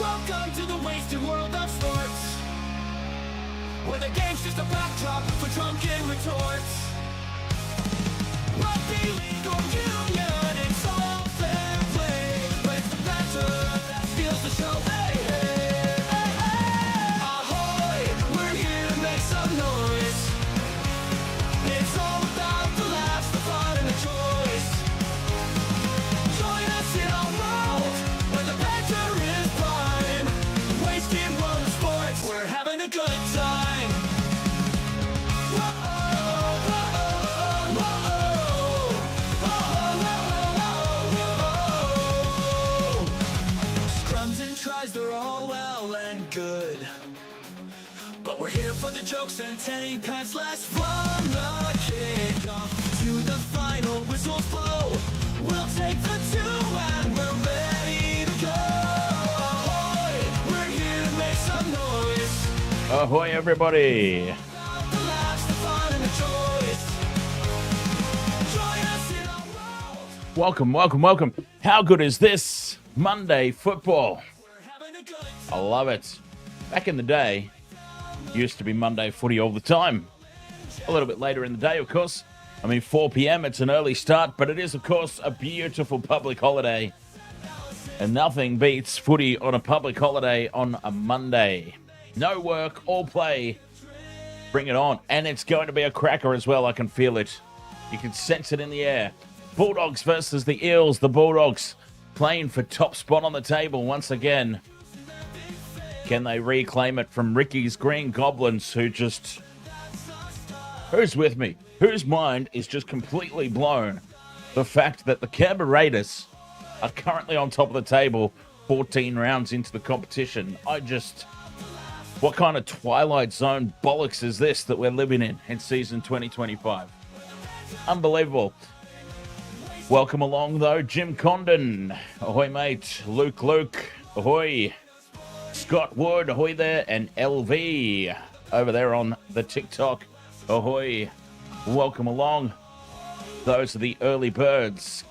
Welcome to the wasted world of sports, where the game's just a backdrop for drunken retorts. Rugby league or union, it's all fair play, but it's the banter that steals the show. Hey, hey, hey, hey. Ahoy, we're here to make some noise. It's all about the laughs, the fun, and the choice. Join us in our world where the banter is prime. The wasted world of sports, we're having a good time. Scrums and tries, they're all well and good, but we're here for the jokes and 10 pence less from the kickoff to the final whistles blow. We'll take the two and we're ready to go. Ahoy, we're here to make some noise. Ahoy, everybody. About the laughs, the fun, and the choice. Join us in our world. Welcome. How good is this? Monday football. We're having a good I love it. Back in the day, used to be Monday footy all the time. A little bit later in the day, of course. 4 p.m. It's an early start, but it is, of course, a beautiful public holiday. And nothing beats footy on a public holiday on a Monday. No work, all play. Bring it on. And it's going to be a cracker as well. I can feel it. You can sense it in the air. Bulldogs versus the Eels. The Bulldogs playing for top spot on the table once again. Can they reclaim it from Ricky's Green Goblins, who's with me? Whose mind is just completely blown? The fact that the Canberra Raiders are currently on top of the table 14 rounds into the competition. What kind of Twilight Zone bollocks is this that we're living in season 2025? Unbelievable. Welcome along, though, Jim Condon. Ahoy, mate. Luke. Ahoy. Scott Wood. Ahoy there. And LV over there on the TikTok. Ahoy. Welcome along. Those are the early birds.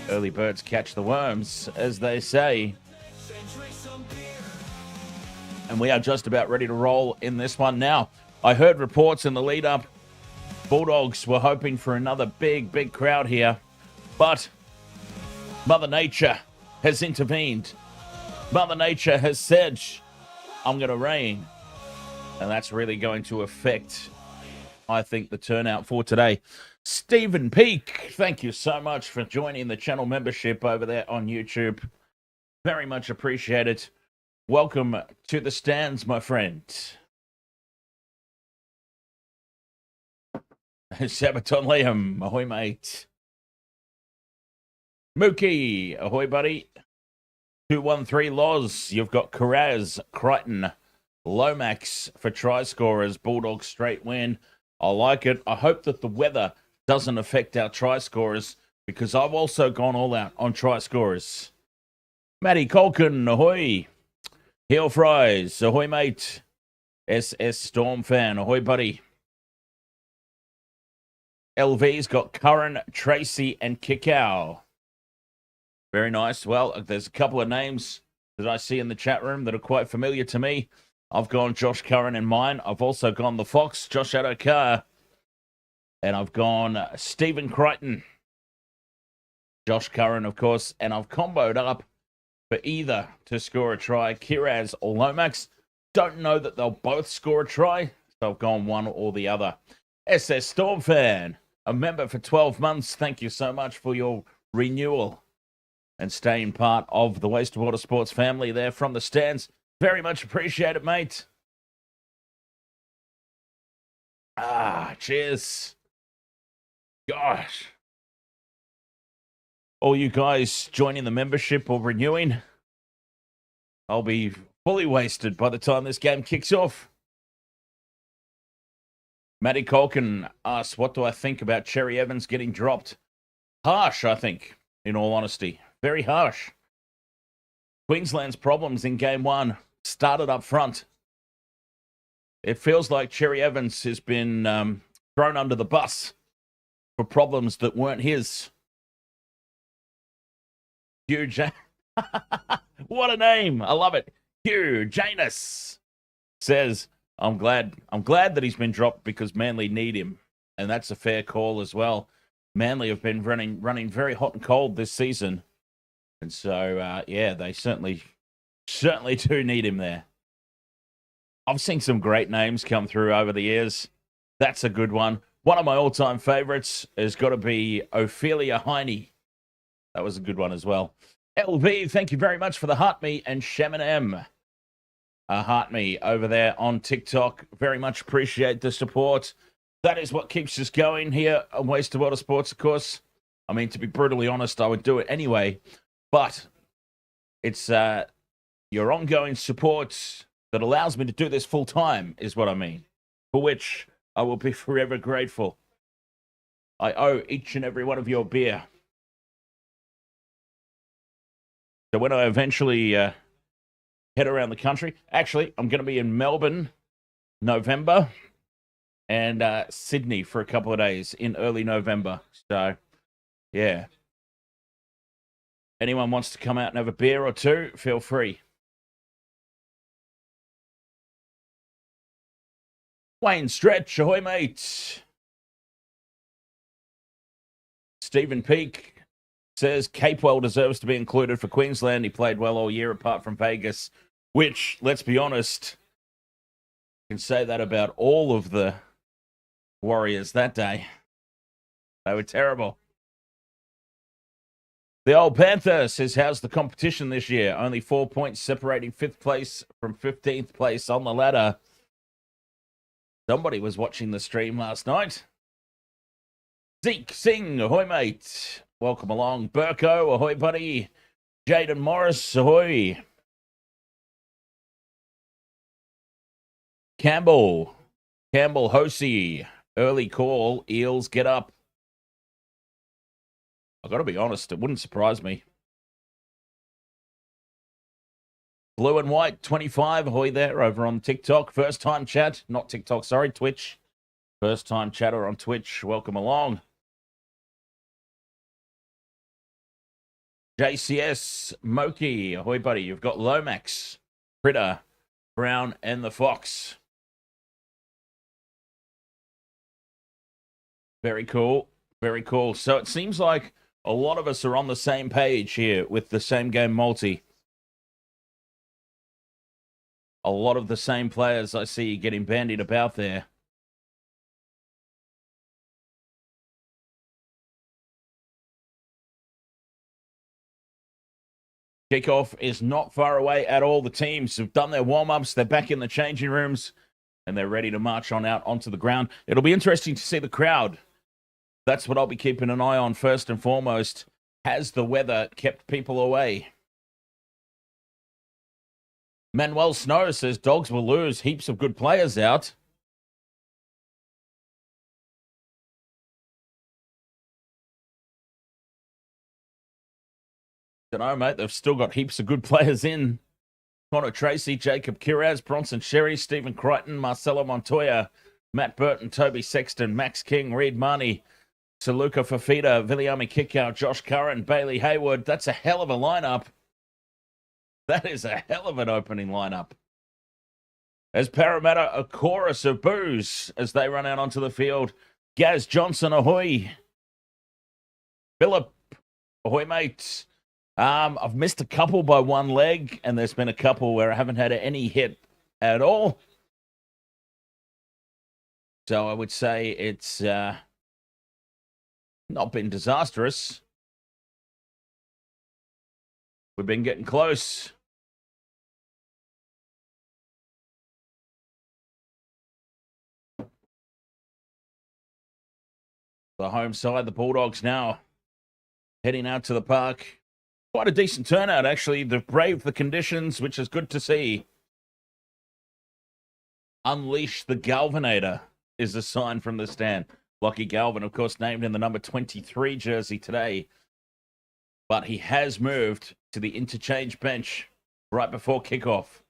Early birds catch the worms, as they say. And we are just about ready to roll in this one now. I heard reports in the lead up. Bulldogs were hoping for another big crowd here. But Mother Nature has intervened. Mother Nature has said, I'm going to rain. And that's really going to affect, I think, the turnout for today. Stephen Peak, thank you so much for joining the channel membership over there on YouTube. Very much appreciated. Welcome to the stands, my friend. Sabaton Liam, ahoy, mate. Mookie, ahoy, buddy. 213 Loz, you've got Karaz, Crichton, Lomax for try scorers. Bulldogs straight win. I like it. I hope that the weather doesn't affect our try scorers, because I've also gone all out on try scorers. Matty Colkin, ahoy. Heel Fries, ahoy, mate. SS Storm fan, ahoy, buddy. LV's got Curran, Tracy, and Kikau. Very nice. Well, there's a couple of names that I see in the chat room that are quite familiar to me. I've gone Josh Curran in mine. I've also gone the Fox, Josh Adokar. And I've gone Stephen Crichton. Josh Curran, of course. And I've comboed up for either to score a try, Kiraz or Lomax. Don't know that they'll both score a try, so I've gone one or the other. SS Storm fan, a member for 12 months. Thank you so much for your renewal and staying part of the Wastewater Sports family there from the stands. Very much appreciate it, mate. Cheers. Gosh. All you guys joining the membership or renewing, I'll be fully wasted by the time this game kicks off. Matty Colkin asks, what do I think about Cherry Evans getting dropped? Harsh, I think, in all honesty. Very harsh. Queensland's problems in game one started up front. It feels like Cherry Evans has been thrown under the bus for problems that weren't his. Huge. What a name. I love it. Hugh Janus says, I'm glad that he's been dropped because Manly need him. And that's a fair call as well. Manly have been running very hot and cold this season. And so, they certainly do need him there. I've seen some great names come through over the years. That's a good one. One of my all-time favorites has got to be Ophelia Heine. That was a good one as well. LV, thank you very much for the heart me, and Shaman M. Heart me over there on TikTok. Very much appreciate the support. That is what keeps us going here on Waste of Water Sports, of course. I mean, to be brutally honest, I would do it anyway. But it's your ongoing support that allows me to do this full time, is what I mean. For which I will be forever grateful. I owe each and every one of you a beer. So when I eventually head around the country, actually, I'm going to be in Melbourne, November, and Sydney for a couple of days in early November. So, yeah. Anyone wants to come out and have a beer or two, feel free. Wayne Stretch, ahoy, mate. Stephen Peake says Capewell deserves to be included for Queensland. He played well all year apart from Vegas, which, let's be honest, you can say that about all of the Warriors that day. They were terrible. The old Panther says, how's the competition this year? Only 4 points separating 5th place from 15th place on the ladder. Somebody was watching the stream last night. Zeke Singh, ahoy, mate. Welcome along. Burko, ahoy, buddy. Jaden Morris, ahoy. Campbell Hosey, early call. Eels, get up. I've got to be honest, it wouldn't surprise me. Blue and White, 25, ahoy there over on TikTok. First time chat, not TikTok, sorry, Twitch. First time chatter on Twitch, welcome along. JCS, Moki, ahoy buddy. You've got Lomax, Critter, Brown, and the Fox. Very cool, very cool. So it seems like a lot of us are on the same page here with the same game multi. A lot of the same players I see getting bandied about there. Kickoff is not far away at all. The teams have done their warm-ups. They're back in the changing rooms, and they're ready to march on out onto the ground. It'll be interesting to see the crowd. That's what I'll be keeping an eye on first and foremost. Has the weather kept people away? Manuel Snow says Dogs will lose. Heaps of good players out. Don't know, mate. They've still got heaps of good players in. Connor Tracy, Jacob Kiraz, Bronson Sherry, Stephen Crichton, Marcelo Montoya, Matt Burton, Toby Sexton, Max King, Reed Marnie, Saluka Fafita, Viliami Kikau, Josh Curran, Bailey Hayward. That's a hell of a lineup. That is a hell of an opening lineup. As Parramatta, a chorus of boos as they run out onto the field. Gaz Johnson, ahoy. Philip, ahoy, mates. I've missed a couple by one leg, and there's been a couple where I haven't had any hit at all. So I would say it's not been disastrous. We've been getting close. The home side, the Bulldogs now heading out to the park. Quite a decent turnout, actually. They've braved the conditions, which is good to see. Unleash the Galvinator is a sign from the stand. Lockie Galvin, of course, named in the number 23 jersey today. But he has moved to the interchange bench right before kickoff.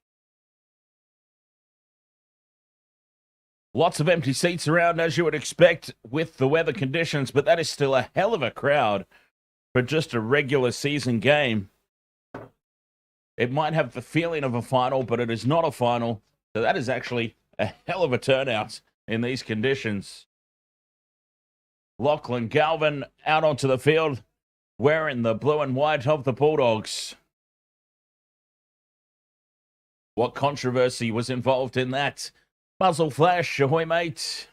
Lots of empty seats around, as you would expect, with the weather conditions, but that is still a hell of a crowd for just a regular season game. It might have the feeling of a final, but it is not a final. So that is actually a hell of a turnout in these conditions. Lachlan Galvin out onto the field, wearing the blue and white of the Bulldogs. What controversy was involved in that? Muzzle flash, ahoy mate.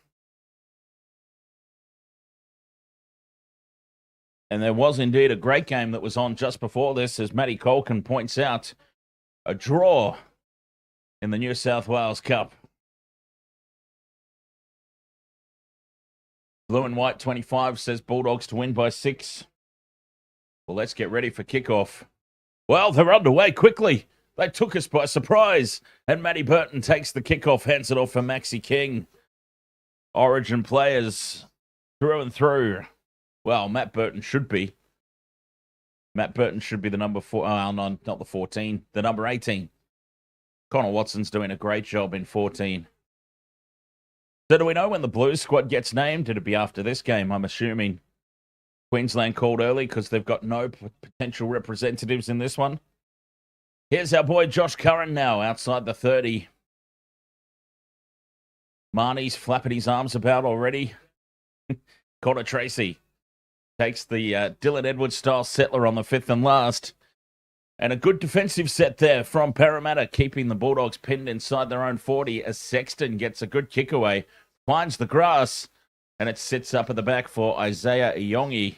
And there was indeed a great game that was on just before this, as Matty Colkin points out. A draw in the New South Wales Cup. Blue and white 25 says Bulldogs to win by 6. Well, let's get ready for kickoff. Well, they're underway quickly. They took us by surprise. And Matty Burton takes the kickoff, hands it off for Maxi King. Origin players through and through. Well, Matt Burton should be. Matt Burton should be the number 4. Oh, no, not the 14. The number 18. Connor Watson's doing a great job in 14. So do we know when the Blues squad gets named? It'll be after this game, I'm assuming. Queensland called early because they've got no potential representatives in this one. Here's our boy Josh Curran now, outside the 30. Marnie's flapping his arms about already. Connor Tracy takes the Dylan Edwards-style settler on the 5th and last. And a good defensive set there from Parramatta, keeping the Bulldogs pinned inside their own 40 as Sexton gets a good kick away, finds the grass, and it sits up at the back for Isaiah Iyongi.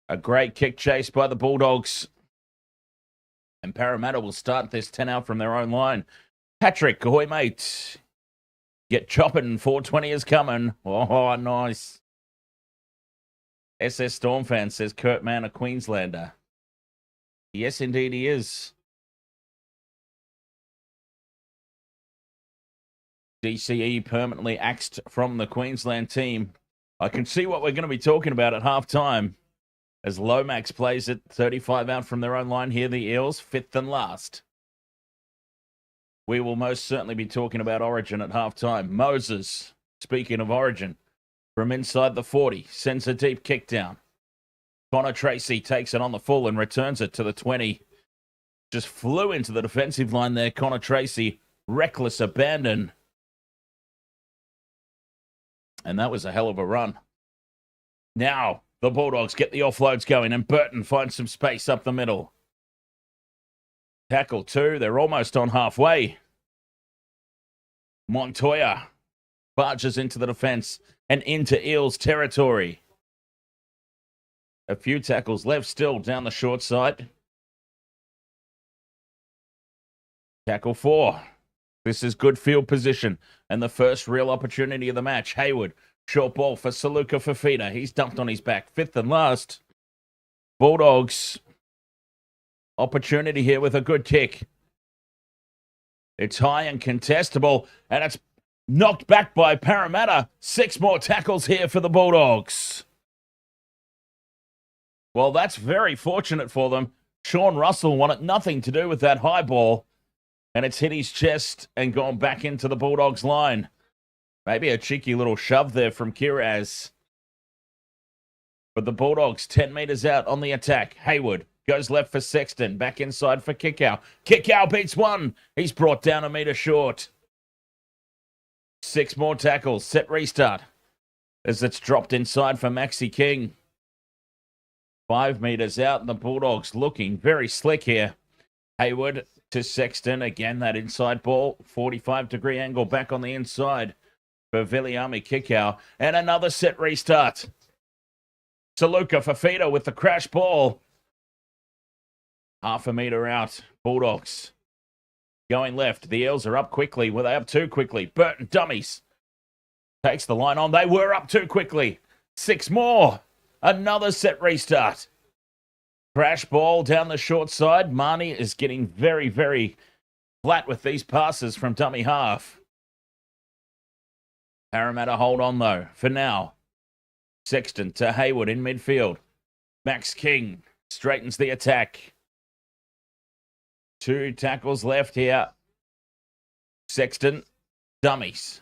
A great kick chase by the Bulldogs. And Parramatta will start this 10 out from their own line. Patrick, ahoy mate. Get chopping, 420 is coming. Oh, nice. SS Storm fan says Kurt Mann a Queenslander. Yes, indeed he is. DCE permanently axed from the Queensland team. I can see what we're going to be talking about at halftime as Lomax plays it 35 out from their own line here, the Eels, 5th and last. We will most certainly be talking about Origin at halftime. Moses, speaking of Origin, from inside the 40, sends a deep kick down. Connor Tracy takes it on the full and returns it to the 20. Just flew into the defensive line there, Connor Tracy. Reckless abandon. And that was a hell of a run. Now, the Bulldogs get the offloads going, and Burton finds some space up the middle. Tackle 2, they're almost on halfway. Montoya barges into the defense and into Eels territory. A few tackles left still down the short side. Tackle 4. This is good field position and the first real opportunity of the match. Hayward, short ball for Saluka Fafita. He's dumped on his back. 5th and last. Bulldogs. Opportunity here with a good kick. It's high and contestable, and it's knocked back by Parramatta. 6 more tackles here for the Bulldogs. Well, that's very fortunate for them. Sean Russell wanted nothing to do with that high ball, and it's hit his chest and gone back into the Bulldogs line. Maybe a cheeky little shove there from Kiraz. But the Bulldogs 10 metres out on the attack. Hayward goes left for Sexton. Back inside for Kikau. Kikau beats 1. He's brought down a metre short. 6 more tackles. Set restart. As it's dropped inside for Maxi King. 5 metres out, and the Bulldogs looking very slick here. Hayward to Sexton. Again, that inside ball. 45-degree angle back on the inside for Viliami Kikau. And another set restart. Saluka Fafita with the crash ball. Half a metre out. Bulldogs going left. The Eels are up quickly. Were they up too quickly? Burton dummies. Takes the line on. They were up too quickly. 6 more. Another set restart. Crash ball down the short side. Marnie is getting very, very flat with these passes from dummy half. Parramatta hold on though for now. Sexton to Hayward in midfield. Max King straightens the attack. 2 tackles left here. Sexton, dummies.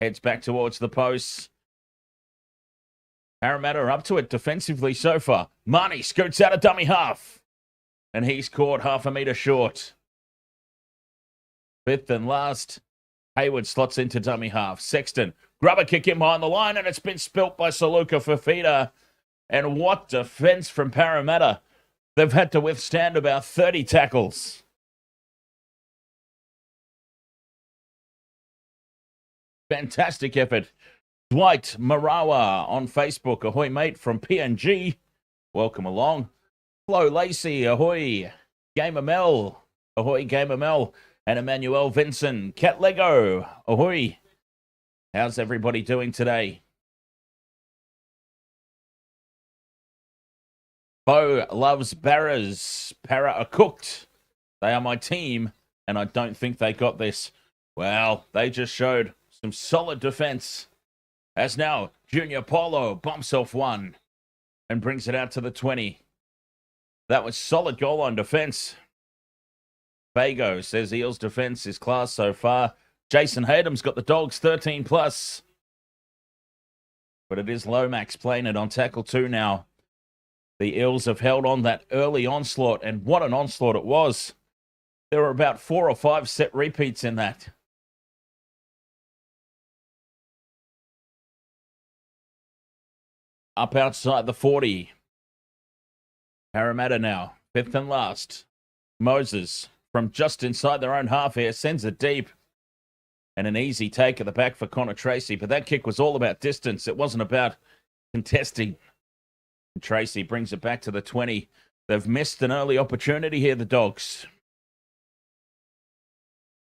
Heads back towards the posts. Parramatta are up to it defensively so far. Marnie scoots out a dummy half. and he's caught half a metre short. Fifth and last, Hayward slots into dummy half. Sexton, grubber kick in behind the line, and it's been spilt by Saluka Fafita. And what defence from Parramatta. They've had to withstand about 30 tackles. Fantastic effort. Dwight Marawa on Facebook. Ahoy, mate, from PNG. Welcome along. Flo Lacey, ahoy. Gamer Mel, ahoy, Gamer Mel. And Emmanuel Vinson. Cat Lego, ahoy. How's everybody doing today? Bo loves Barras. Para are cooked. They are my team, and I don't think they got this. Well, they just showed some solid defense. As now, Junior Polo bumps off one and brings it out to the 20. That was solid goal line defense. Fago says Eels defense is class so far. Jason Haydom's got the Dogs 13 plus. But it is Lomax playing it on tackle 2 now. The Eels have held on that early onslaught, and what an onslaught it was. There were about 4 or 5 set repeats in that. Up outside the 40. Parramatta now, 5th and last. Moses from just inside their own half here sends it deep. And an easy take at the back for Connor Tracy. But that kick was all about distance. It wasn't about contesting. Tracy brings it back to the 20. They've missed an early opportunity here, the Dogs.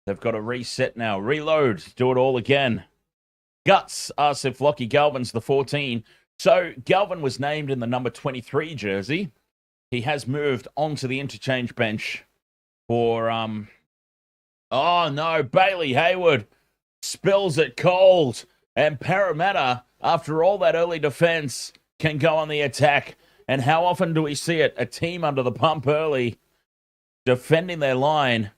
They've got to reset now. Reload. Do it all again. Guts asks if Lockie Galvin's the 14. So Galvin was named in the number 23 jersey. He has moved onto the interchange bench for, oh no, Bailey Hayward spills it cold. And Parramatta, after all that early defense, can go on the attack. And how often do we see it? A team under the pump early, defending their line,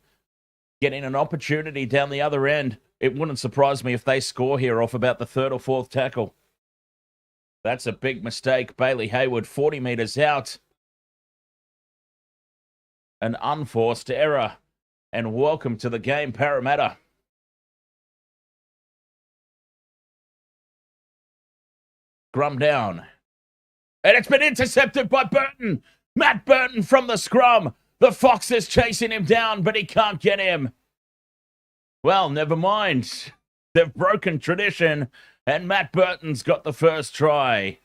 getting an opportunity down the other end. It wouldn't surprise me if they score here off about the 3rd or 4th tackle. That's a big mistake. Bailey Hayward, 40 metres out. An unforced error. And welcome to the game, Parramatta. Scrum down. And it's been intercepted by Burton. Matt Burton from the scrum. The Fox is chasing him down, but he can't get him. Well, never mind. They've broken tradition, and Matt Burton's got the first try.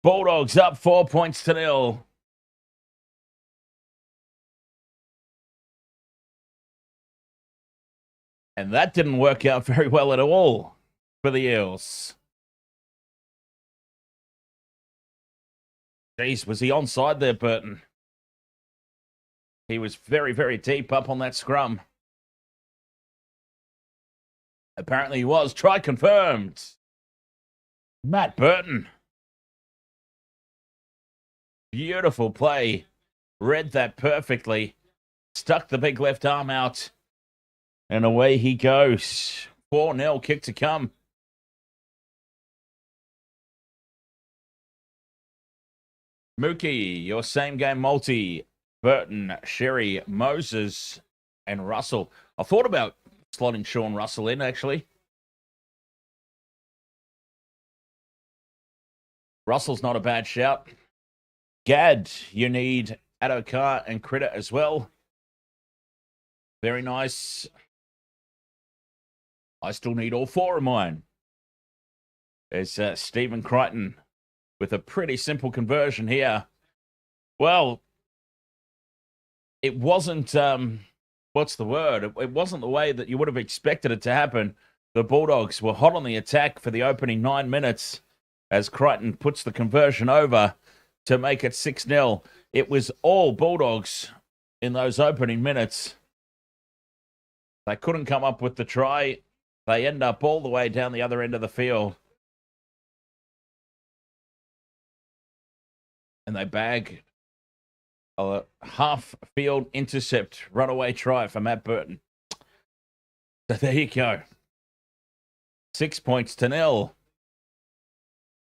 Bulldogs up 4 points to 0. And that didn't work out very well at all for the Eels. Jeez, was he onside there, Burton? He was very, very deep up on that scrum. Apparently he was. Try confirmed. Matt Burton. Beautiful play. Read that perfectly. Stuck the big left arm out. And away he goes. 4-0, kick to come. Mookie, your same game multi. Burton, Sherry, Moses, and Russell. I thought about slotting Sean Russell in, actually. Russell's not a bad shout. Gad, you need Adokar and Critter as well. Very nice. I still need all 4 of mine. There's Stephen Crichton with a pretty simple conversion here. Well, it wasn't, what's the word? It wasn't the way that you would have expected it to happen. The Bulldogs were hot on the attack for the opening 9 minutes as Crichton puts the conversion over to make it 6-0. It was all Bulldogs in those opening minutes. They couldn't come up with the try. They end up all the way down the other end of the field. And they bag a half-field intercept runaway try for Matt Burton. So there you go. 6 points to 0.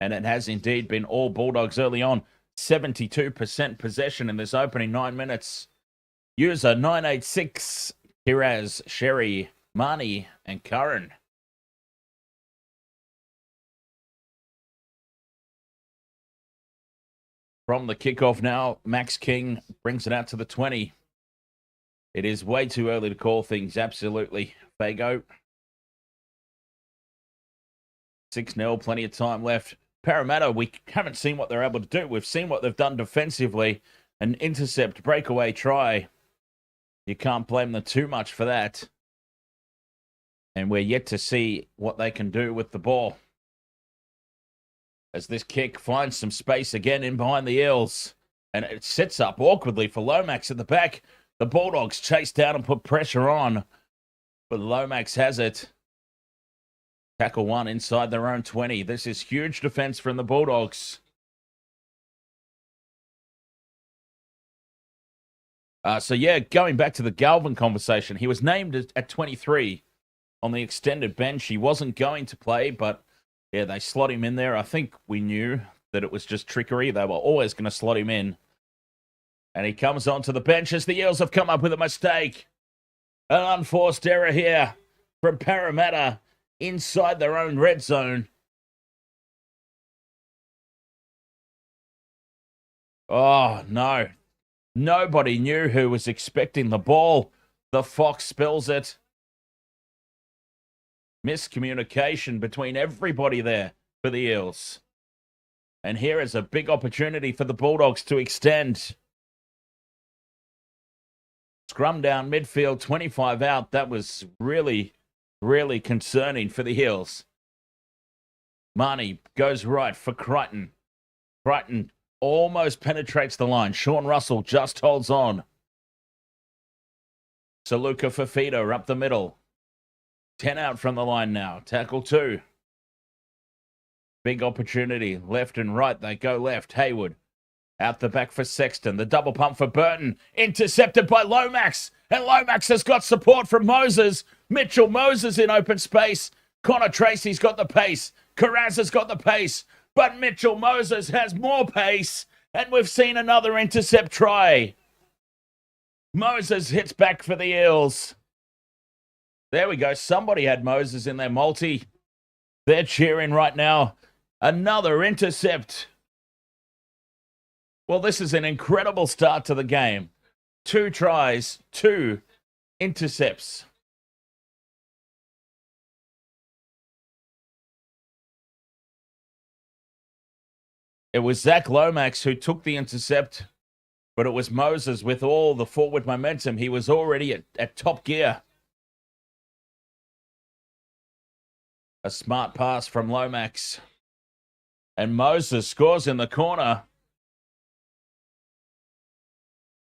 And it has indeed been all Bulldogs early on. 72% possession in this opening 9 minutes. User 986, Kiraz, Sherry, Marnie, and Curran. From the kickoff now, Max King brings it out to the 20. It is way too early to call things, absolutely. Fago. 6-0, plenty of time left. Parramatta, we haven't seen what they're able to do. We've seen what they've done defensively. An intercept, breakaway try. You can't blame them too much for that. And we're yet to see what they can do with the ball. As this kick finds some space again in behind the Eels. And it sets up awkwardly for Lomax at the back. The Bulldogs chase down and put pressure on. But Lomax has it. Tackle one inside their own 20. This is huge defense from the Bulldogs. Going back to the Galvin conversation, he was named at 23 on the extended bench. He wasn't going to play, but yeah, they slot him in there. I think we knew that it was just trickery. They were always going to slot him in. And he comes onto the bench as the Eels have come up with a mistake. An unforced error here from Parramatta inside their own red zone. Oh, no. Nobody knew who was expecting the ball. The Fox spills it. Miscommunication between everybody there for the Eels. And here is a big opportunity for the Bulldogs to extend. Scrum down midfield, 25 out. That was really, really concerning for the Eels. Marnie goes right for Crichton. Crichton almost penetrates the line. Sean Russell just holds on. Saluka Fafita up the middle. 10 out from the line now. Tackle 2. Big opportunity. Left and right. They go left. Hayward. Out the back for Sexton. The double pump for Burton. Intercepted by Lomax. And Lomax has got support from Moses. Mitchell Moses in open space. Connor Tracy's got the pace. Carraz has got the pace. But Mitchell Moses has more pace. And we've seen another intercept try. Moses hits back for the Eels. There we go. Somebody had Moses in their multi. They're cheering right now. Another intercept. Well, this is an incredible start to the game. 2 tries, 2 intercepts. It was Zach Lomax who took the intercept, but it was Moses with all the forward momentum. He was already at top gear. A smart pass from Lomax. And Moses scores in the corner.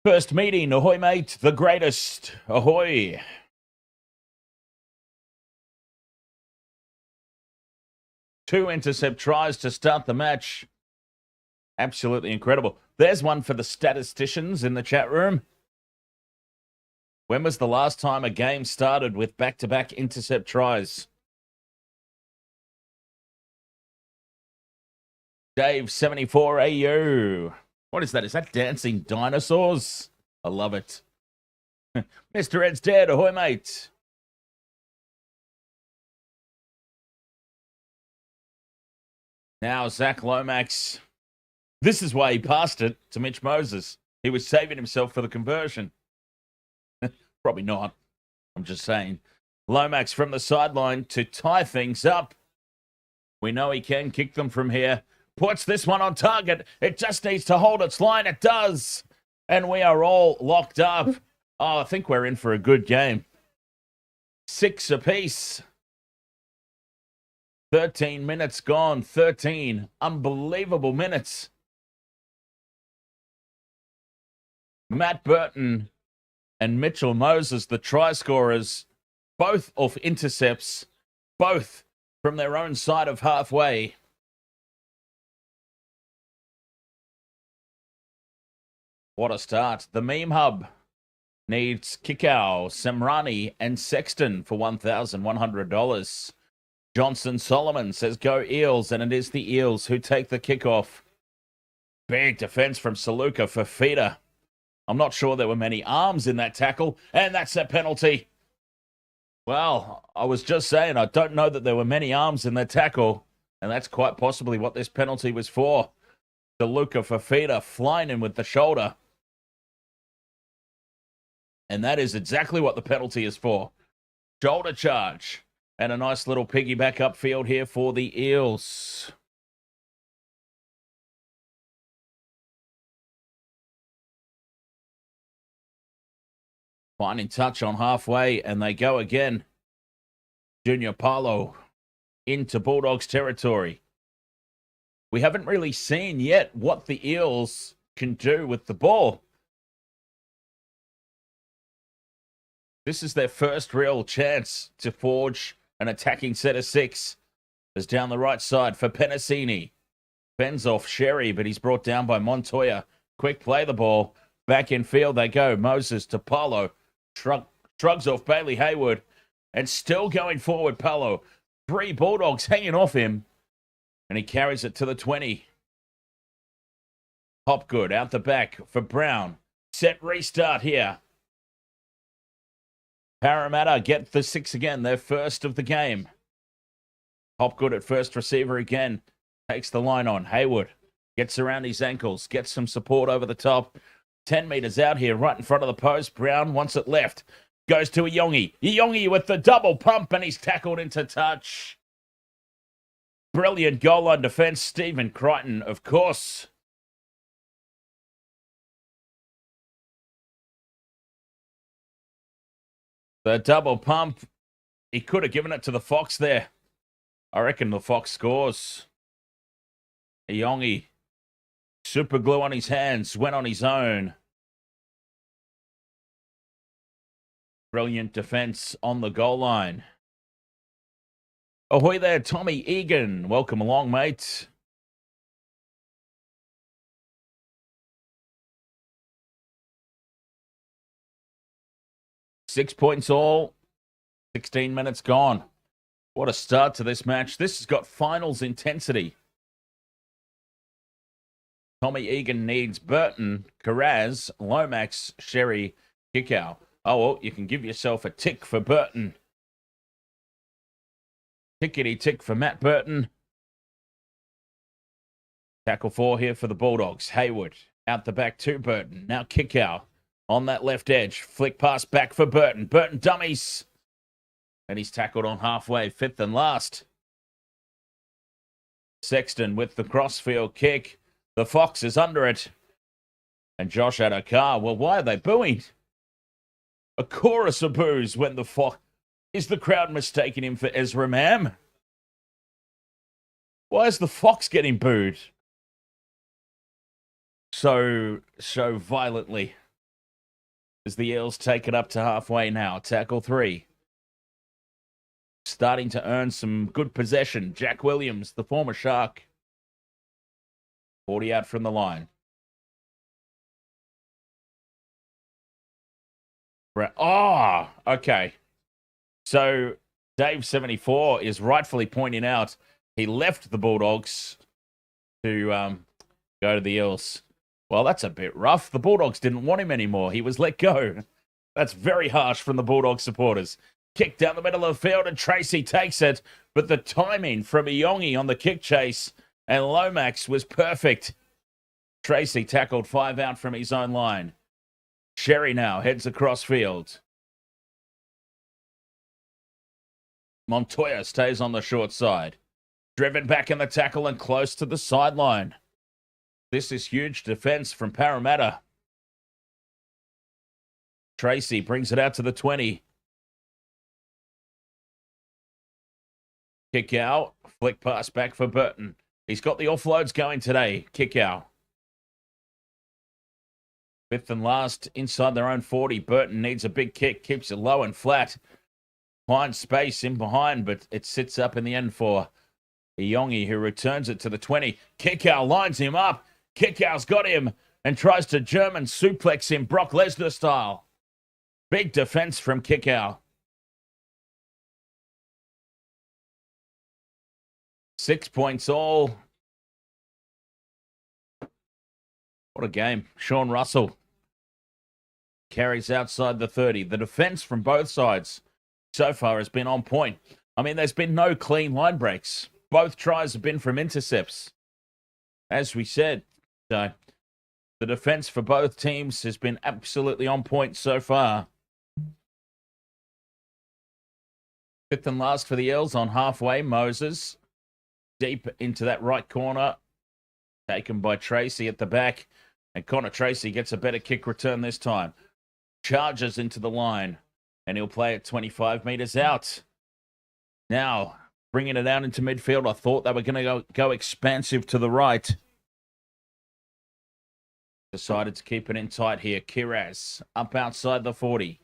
First meeting, Ahoy mate, the greatest. Ahoy. Two intercept tries to start the match. Absolutely incredible. There's one for the statisticians in the chat room. When was the last time a game started with back-to-back intercept tries? Dave 74 AU. What is that? Is that dancing dinosaurs? I love it. Mr. Ed's dead. Ahoy, mate. Now Zach Lomax. This is why he passed it to Mitch Moses. He was saving himself for the conversion. Probably not. I'm just saying. Lomax from the sideline to tie things up. We know he can kick them from here. Puts this one on target. It just needs to hold its line. It does. And we are all locked up. Oh, I think we're in for a good game. 6 apiece. 13 minutes gone. 13 unbelievable minutes. Matt Burton and Mitchell Moses, the try scorers, both off intercepts, both from their own side of halfway. What a start. The Meme Hub needs Kikau, Semrani, and Sexton for $1,100. Johnson Solomon says go Eels, and it is the Eels who take the kickoff. Big defense from Saluka for Feeder. I'm not sure there were many arms in that tackle, and that's a penalty. Well, I was just saying, I don't know that there were many arms in that tackle, and that's quite possibly what this penalty was for. Saluka for Feeder, flying in with the shoulder. And that is exactly what the penalty is for. Shoulder charge. And a nice little piggyback upfield here for the Eels. Finding touch on halfway, and they go again. Junior Paulo into Bulldogs territory. We haven't really seen yet what the Eels can do with the ball. This is their first real chance to forge an attacking set of six. Is down the right side for Penasini. Fends off Sherry, but he's brought down by Montoya. Quick play the ball. Back in field they go. Moses to Paulo. Shrugs off Bailey Hayward. And still going forward, Paulo. 3 Bulldogs hanging off him. And he carries it to the 20. Hopgood out the back for Brown. Set restart here. Parramatta get the 6 again, their first of the game. Hopgood at first receiver again. Takes the line on. Hayward gets around his ankles. Gets some support over the top. 10 metres out here, right in front of the post. Brown wants it left. Goes to Iongi. Iongi with the double pump, and he's tackled into touch. Brilliant goal line defence. Stephen Crichton, of course. The double pump. He could have given it to the Fox there. I reckon the Fox scores. Iongi. Super glue on his hands. Went on his own. Brilliant defense on the goal line. Ahoy there, Tommy Egan. Welcome along, mate. Six points all. 16 minutes gone. What a start to this match. This has got finals intensity. Tommy Egan needs Burton, Carraz, Lomax, Sherry, Kikau. Oh, well, you can give yourself a tick for Burton. Tickety tick for Matt Burton. Tackle 4 here for the Bulldogs. Hayward out the back to Burton. Now Kikau on that left edge. Flick pass back for Burton. Burton dummies. And he's tackled on halfway. 5th and last. Sexton with the crossfield kick. The Fox is under it. And Josh Adokar. Well, why are they booing? A chorus of boos when the Fox... Is the crowd mistaking him for Ezra Mam? Why is the Fox getting booed so violently? As the Eels take it up to halfway now. Tackle 3. Starting to earn some good possession. Jack Williams, the former Shark. 40 out from the line. Oh, okay. So Dave74 is rightfully pointing out he left the Bulldogs to go to the Eels. Well, that's a bit rough. The Bulldogs didn't want him anymore. He was let go. That's very harsh from the Bulldog supporters. Kick down the middle of the field and Tracy takes it. But the timing from Iongi on the kick chase and Lomax was perfect. Tracy tackled 5 out from his own line. Sherry now heads across field. Montoya stays on the short side. Driven back in the tackle and close to the sideline. This is huge defense from Parramatta. Tracy brings it out to the 20. Kikau, flick pass back for Burton. He's got the offloads going today. Kikau. 5th and last inside their own 40. Burton needs a big kick, keeps it low and flat. Finds space in behind, but it sits up in the end for Iongi, who returns it to the 20. Kikau lines him up. Kikau's got him and tries to German suplex him Brock Lesnar style. Big defense from Kikau. 6 points all. What a game. Sean Russell carries outside the 30. The defense from both sides so far has been on point. I mean, there's been no clean line breaks. Both tries have been from intercepts, as we said. So the defense for both teams has been absolutely on point so far. Fifth and last for the Eels on halfway. Moses deep into that right corner. Taken by Tracy at the back. And Connor Tracy gets a better kick return this time. Charges into the line. And he'll play it 25 metres out. Now, bringing it out into midfield. I thought they were going to go expansive to the right. Decided to keep it in tight here. Kiraz up outside the 40.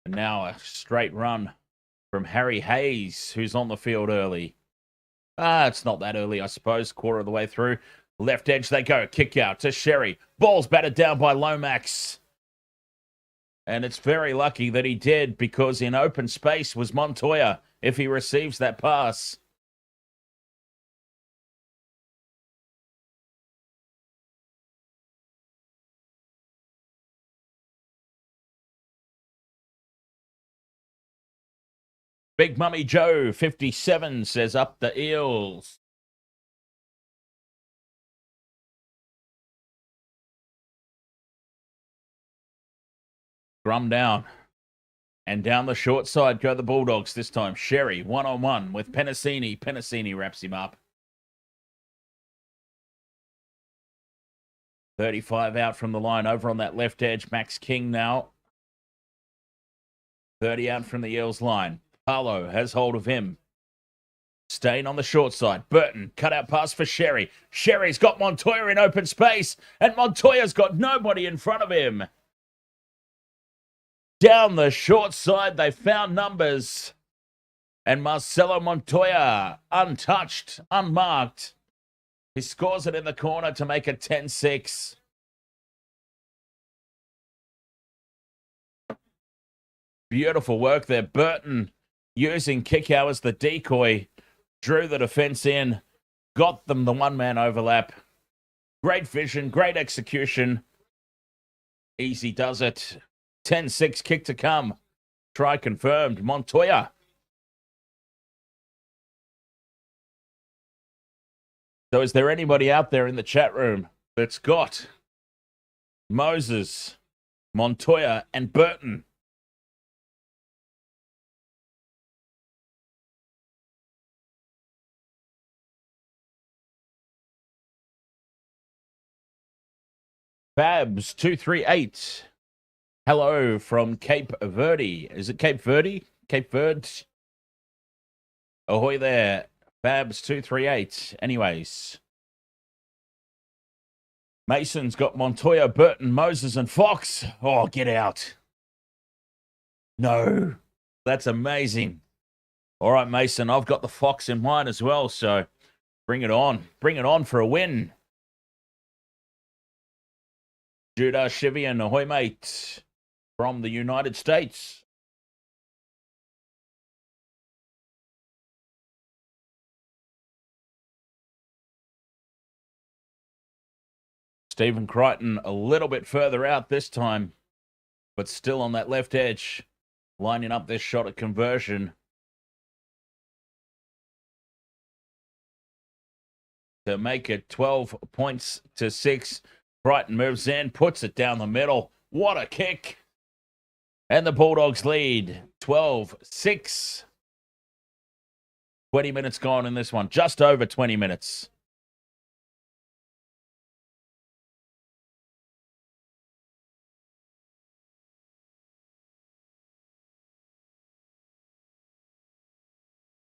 And now a straight run from Harry Hayes, who's on the field early. It's not that early, I suppose. Quarter of the way through. Left edge they go. Kick out to Sherry. Ball's battered down by Lomax. And it's very lucky that he did, because in open space was Montoya if he receives that pass. Big Mummy Joe, 57, says up the Eels. Scrum down. And down the short side go the Bulldogs this time. Sherry, one-on-one with Penasini. Penasini wraps him up. 35 out from the line over on that left edge. Max King now. 30 out from the Eels line. Harlow has hold of him. Staying on the short side. Burton, cut out pass for Sherry. Sherry's got Montoya in open space, and Montoya's got nobody in front of him. Down the short side, they found numbers. And Marcelo Montoya, untouched, unmarked. He scores it in the corner to make it 10-6. Beautiful work there. Burton using Kikau as the decoy. Drew the defense in. Got them the one-man overlap. Great vision, great execution. Easy does it. 10-6 kick to come. Try confirmed. Montoya. So is there anybody out there in the chat room that's got Moses, Montoya, and Burton? Babs 238. Hello from Cape Verde. Is it Cape Verde? Cape Verde? Ahoy there. Babs 238. Anyways. Mason's got Montoya, Burton, Moses, and Fox. Oh, get out. No. That's amazing. All right, Mason, I've got the Fox in mine as well, so bring it on. Bring it on for a win. Judah Shivian, ahoy, mate. From the United States. Stephen Crichton a little bit further out this time, but still on that left edge, lining up this shot at conversion. To make it 12 points to 6. Crichton moves in, puts it down the middle. What a kick. And the Bulldogs lead 12-6. 20 minutes gone in this one. Just over 20 minutes.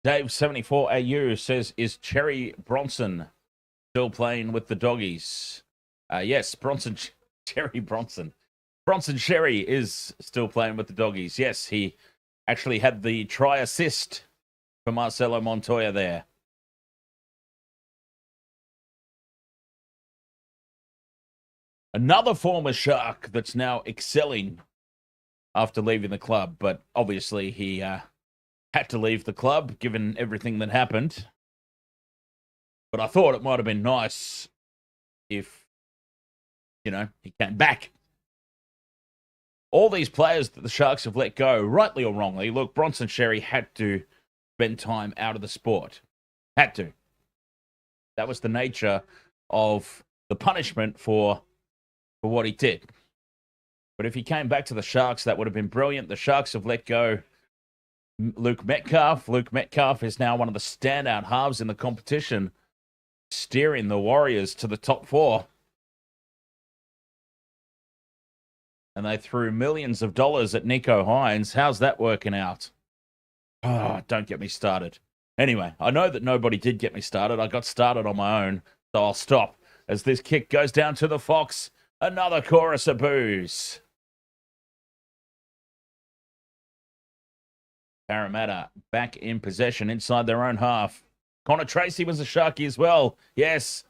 Dave74AU says, is Cherry Bronson still playing with the doggies? Yes, Cherry Bronson. Bronson Sherry is still playing with the doggies. Yes, he actually had the try assist for Marcelo Montoya there. Another former Shark that's now excelling after leaving the club, but obviously he had to leave the club given everything that happened. But I thought it might have been nice if, he came back. All these players that the Sharks have let go, rightly or wrongly, look, Bronson Xerri had to spend time out of the sport. Had to. That was the nature of the punishment for what he did. But if he came back to the Sharks, that would have been brilliant. The Sharks have let go Luke Metcalf. Luke Metcalf is now one of the standout halves in the competition, steering the Warriors to the top 4. And they threw millions of dollars at Nico Hines. How's that working out? Oh, don't get me started. Anyway, I know that nobody did get me started. I got started on my own, so I'll stop as this kick goes down to the Fox. Another chorus of boos. Parramatta back in possession inside their own half. Connor Tracy was a Sharky as well. Yes.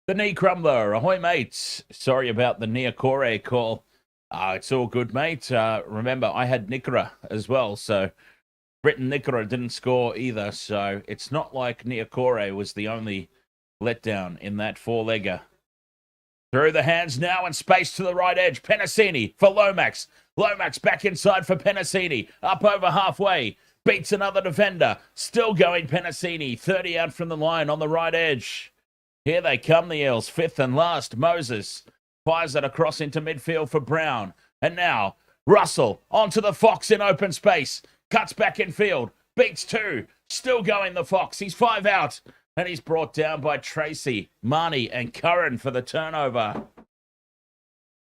The knee crumbler. Ahoy, mates. Sorry about the Niokore call. It's all good, mate. Remember, I had Nikora as well, so Britton Nikora didn't score either, so it's not like Niokore was the only letdown in that 4-legger. Through the hands now and space to the right edge. Penasini for Lomax. Lomax back inside for Penasini. Up over halfway. Beats another defender. Still going Penasini. 30 out from the line on the right edge. Here they come, the Eels. 5th and last. Moses fires it across into midfield for Brown. And now Russell onto the Fox in open space. Cuts back in field. Beats 2. Still going the Fox. He's 5 out. And he's brought down by Tracy, Marnie, and Curran for the turnover.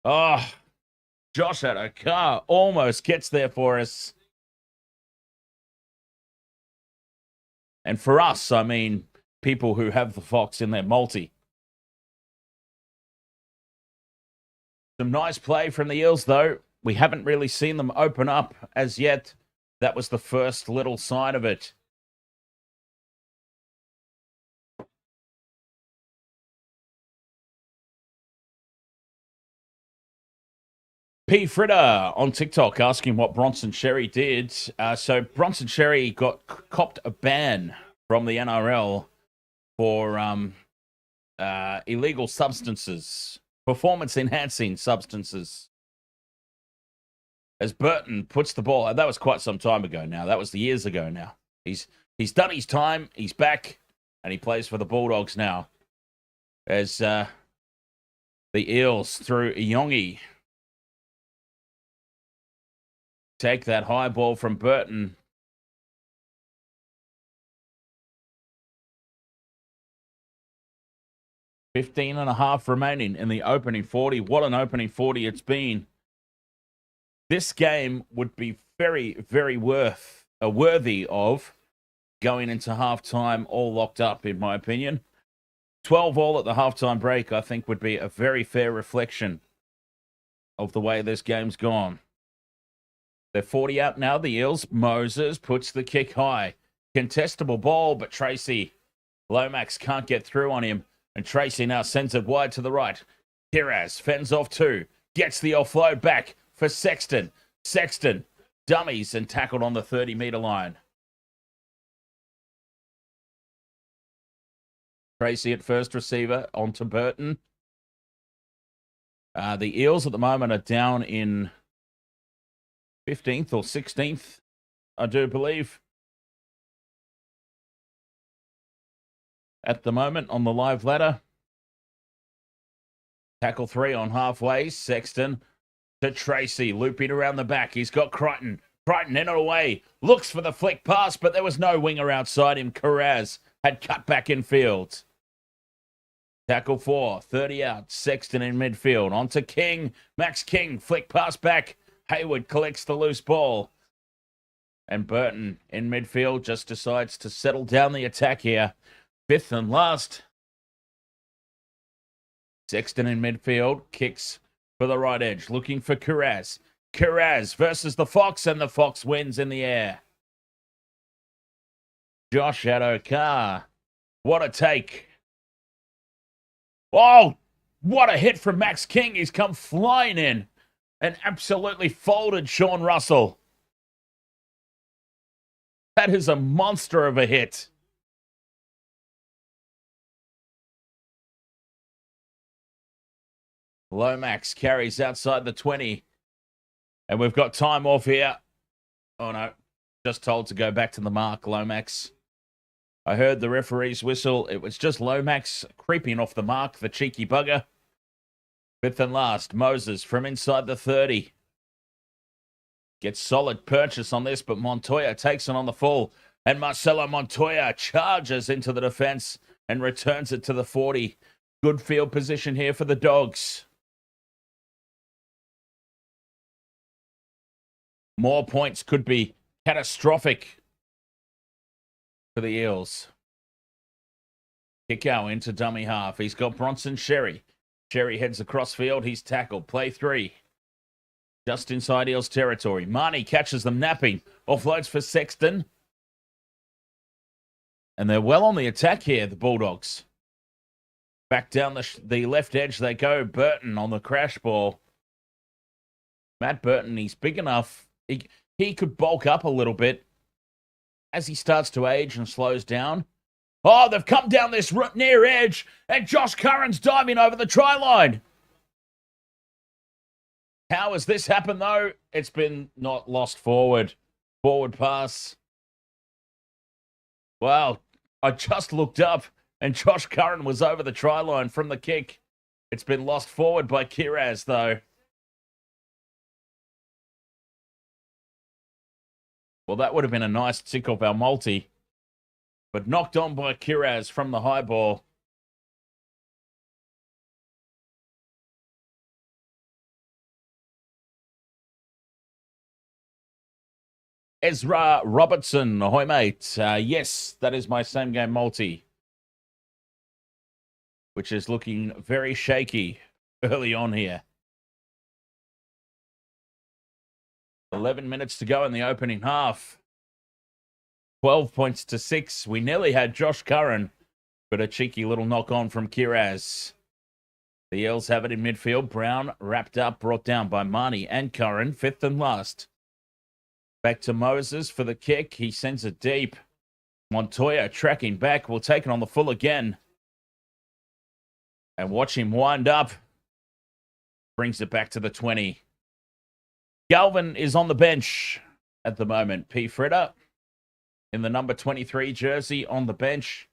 Oh, Josh Adokar almost gets there for us. And for us, I mean, people who have the Fox in their multi. Some nice play from the Eels, though. We haven't really seen them open up as yet. That was the first little sign of it. P. Fritter on TikTok asking what Bronson Xerri did. So Bronson Xerri copped a ban from the NRL for illegal substances, performance-enhancing substances. As Burton puts the ball, that was quite some time ago now. That was years ago now. He's done his time. He's back, and he plays for the Bulldogs now. As the Eels through Iongi. Take that high ball from Burton. $15.5 remaining in the opening 40. What an opening 40 it's been. This game would be very, very worthy of going into halftime all locked up, in my opinion. 12-all at the halftime break, I think, would be a very fair reflection of the way this game's gone. They're 40 out now, the Eels. Moses puts the kick high. Contestable ball, but Tracy Lomax can't get through on him. And Tracy now sends it wide to the right. Kiraz fends off 2. Gets the offload back for Sexton. Sexton dummies and tackled on the 30-meter line. Tracy at first receiver onto Burton. The Eels at the moment are down in 15th or 16th, I do believe. At the moment on the live ladder. Tackle 3 on halfway. Sexton to Tracy, looping around the back. He's got Crichton. Crichton in and away. Looks for the flick pass, but there was no winger outside him. Kiraz had cut back in field. Tackle 4, 30 out. Sexton in midfield. On to King. Max King, flick pass back. Hayward collects the loose ball. And Burton in midfield just decides to settle down the attack here. 5th and last. Sexton in midfield. Kicks for the right edge. Looking for Kiraz. Kiraz versus the Fox, and the Fox wins in the air. Josh Adokar. What a take. Oh, What a hit from Max King. He's come flying in and absolutely folded Sean Russell. That is a monster of a hit. Lomax carries outside the 20. And we've got time off here. Oh, no. Just told to go back to the mark, Lomax. I heard the referee's whistle. It was just Lomax creeping off the mark, the cheeky bugger. Fifth and last, Moses from inside the 30. Gets solid purchase on this, but Montoya takes it on the full. And Marcelo Montoya charges into the defense and returns it to the 40. Good field position here for the Dogs. More points could be catastrophic for the Eels. Kikau into dummy half. He's got Bronson Sherry. Sherry heads across field. He's tackled. Play 3. Just inside Eels territory. Marnie catches them napping. Offloads for Sexton. And they're well on the attack here, the Bulldogs. Back down the left edge they go. Burton on the crash ball. Matt Burton, he's big enough. He could bulk up a little bit as he starts to age and slows down. Oh, they've come down this near edge, and Josh Curran's diving over the try line. How has this happened, though? It's been not lost forward. Forward pass. Wow, I just looked up, and Josh Curran was over the try line from the kick. It's been lost forward by Kiraz, though. Well, that would have been a nice tick off our multi. But knocked on by Kiraz from the high ball. Ezra Robertson, ahoy mate. Yes, that is my same game multi. Which is looking very shaky early on here. 11 minutes to go in the opening half. 12 points to 6. We nearly had Josh Curran, but a cheeky little knock on from Kiraz. The Eels have it in midfield. Brown wrapped up, brought down by Marnie and Curran. Fifth and last. Back to Moses for the kick. He sends it deep. Montoya tracking back. Will take it on the full again. And watch him wind up. Brings it back to the 20. Galvin is on the bench at the moment. P. Freda in the number 23 jersey on the bench.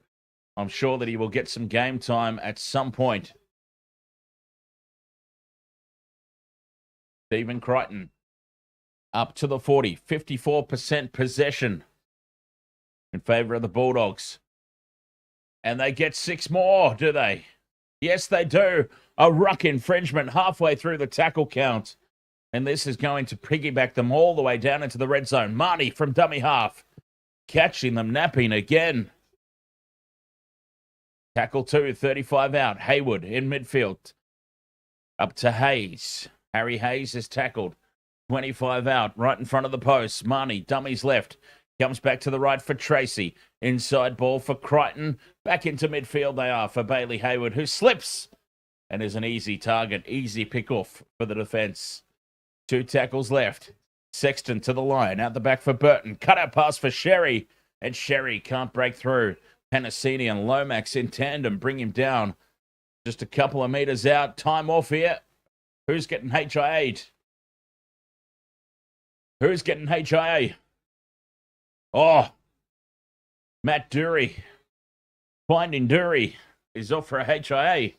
I'm sure that he will get some game time at some point. Stephen Crichton up to the 40. 54% possession in favor of the Bulldogs. And they get 6 more, do they? Yes, they do. A ruck infringement halfway through the tackle count. And this is going to piggyback them all the way down into the red zone. Marnie from dummy half. Catching them napping again. Tackle 2, 35 out. Hayward in midfield. Up to Hayes. Harry Hayes is tackled. 25 out, right in front of the post. Marnie, dummies left. Comes back to the right for Tracy. Inside ball for Crichton. Back into midfield they are for Bailey Hayward, who slips. And is an easy target. Easy pick-off for the defence. 2 tackles left. Sexton to the line. Out the back for Burton. Cut out pass for Sherry. And Sherry can't break through. Panasini and Lomax in tandem bring him down. Just a couple of metres out. Time off here. Who's getting HIA'd? Who's getting HIA? Oh, Matt Dury. Finding Dury is off for a HIA.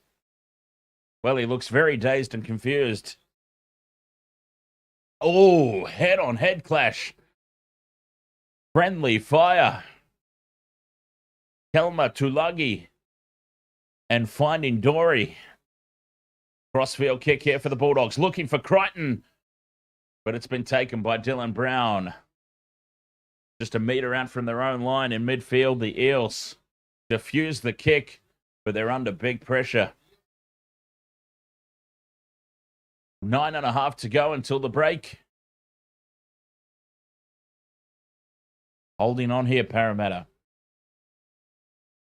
Well, he looks very dazed and confused. Oh, head-on-head clash. Friendly fire. Kelma Tulagi. And finding Dory. Crossfield kick here for the Bulldogs. Looking for Crichton. But it's been taken by Dylan Brown. Just a metre out from their own line in midfield. The Eels defuse the kick, but they're under big pressure. 9.5 to go until the break. Holding on here, Parramatta.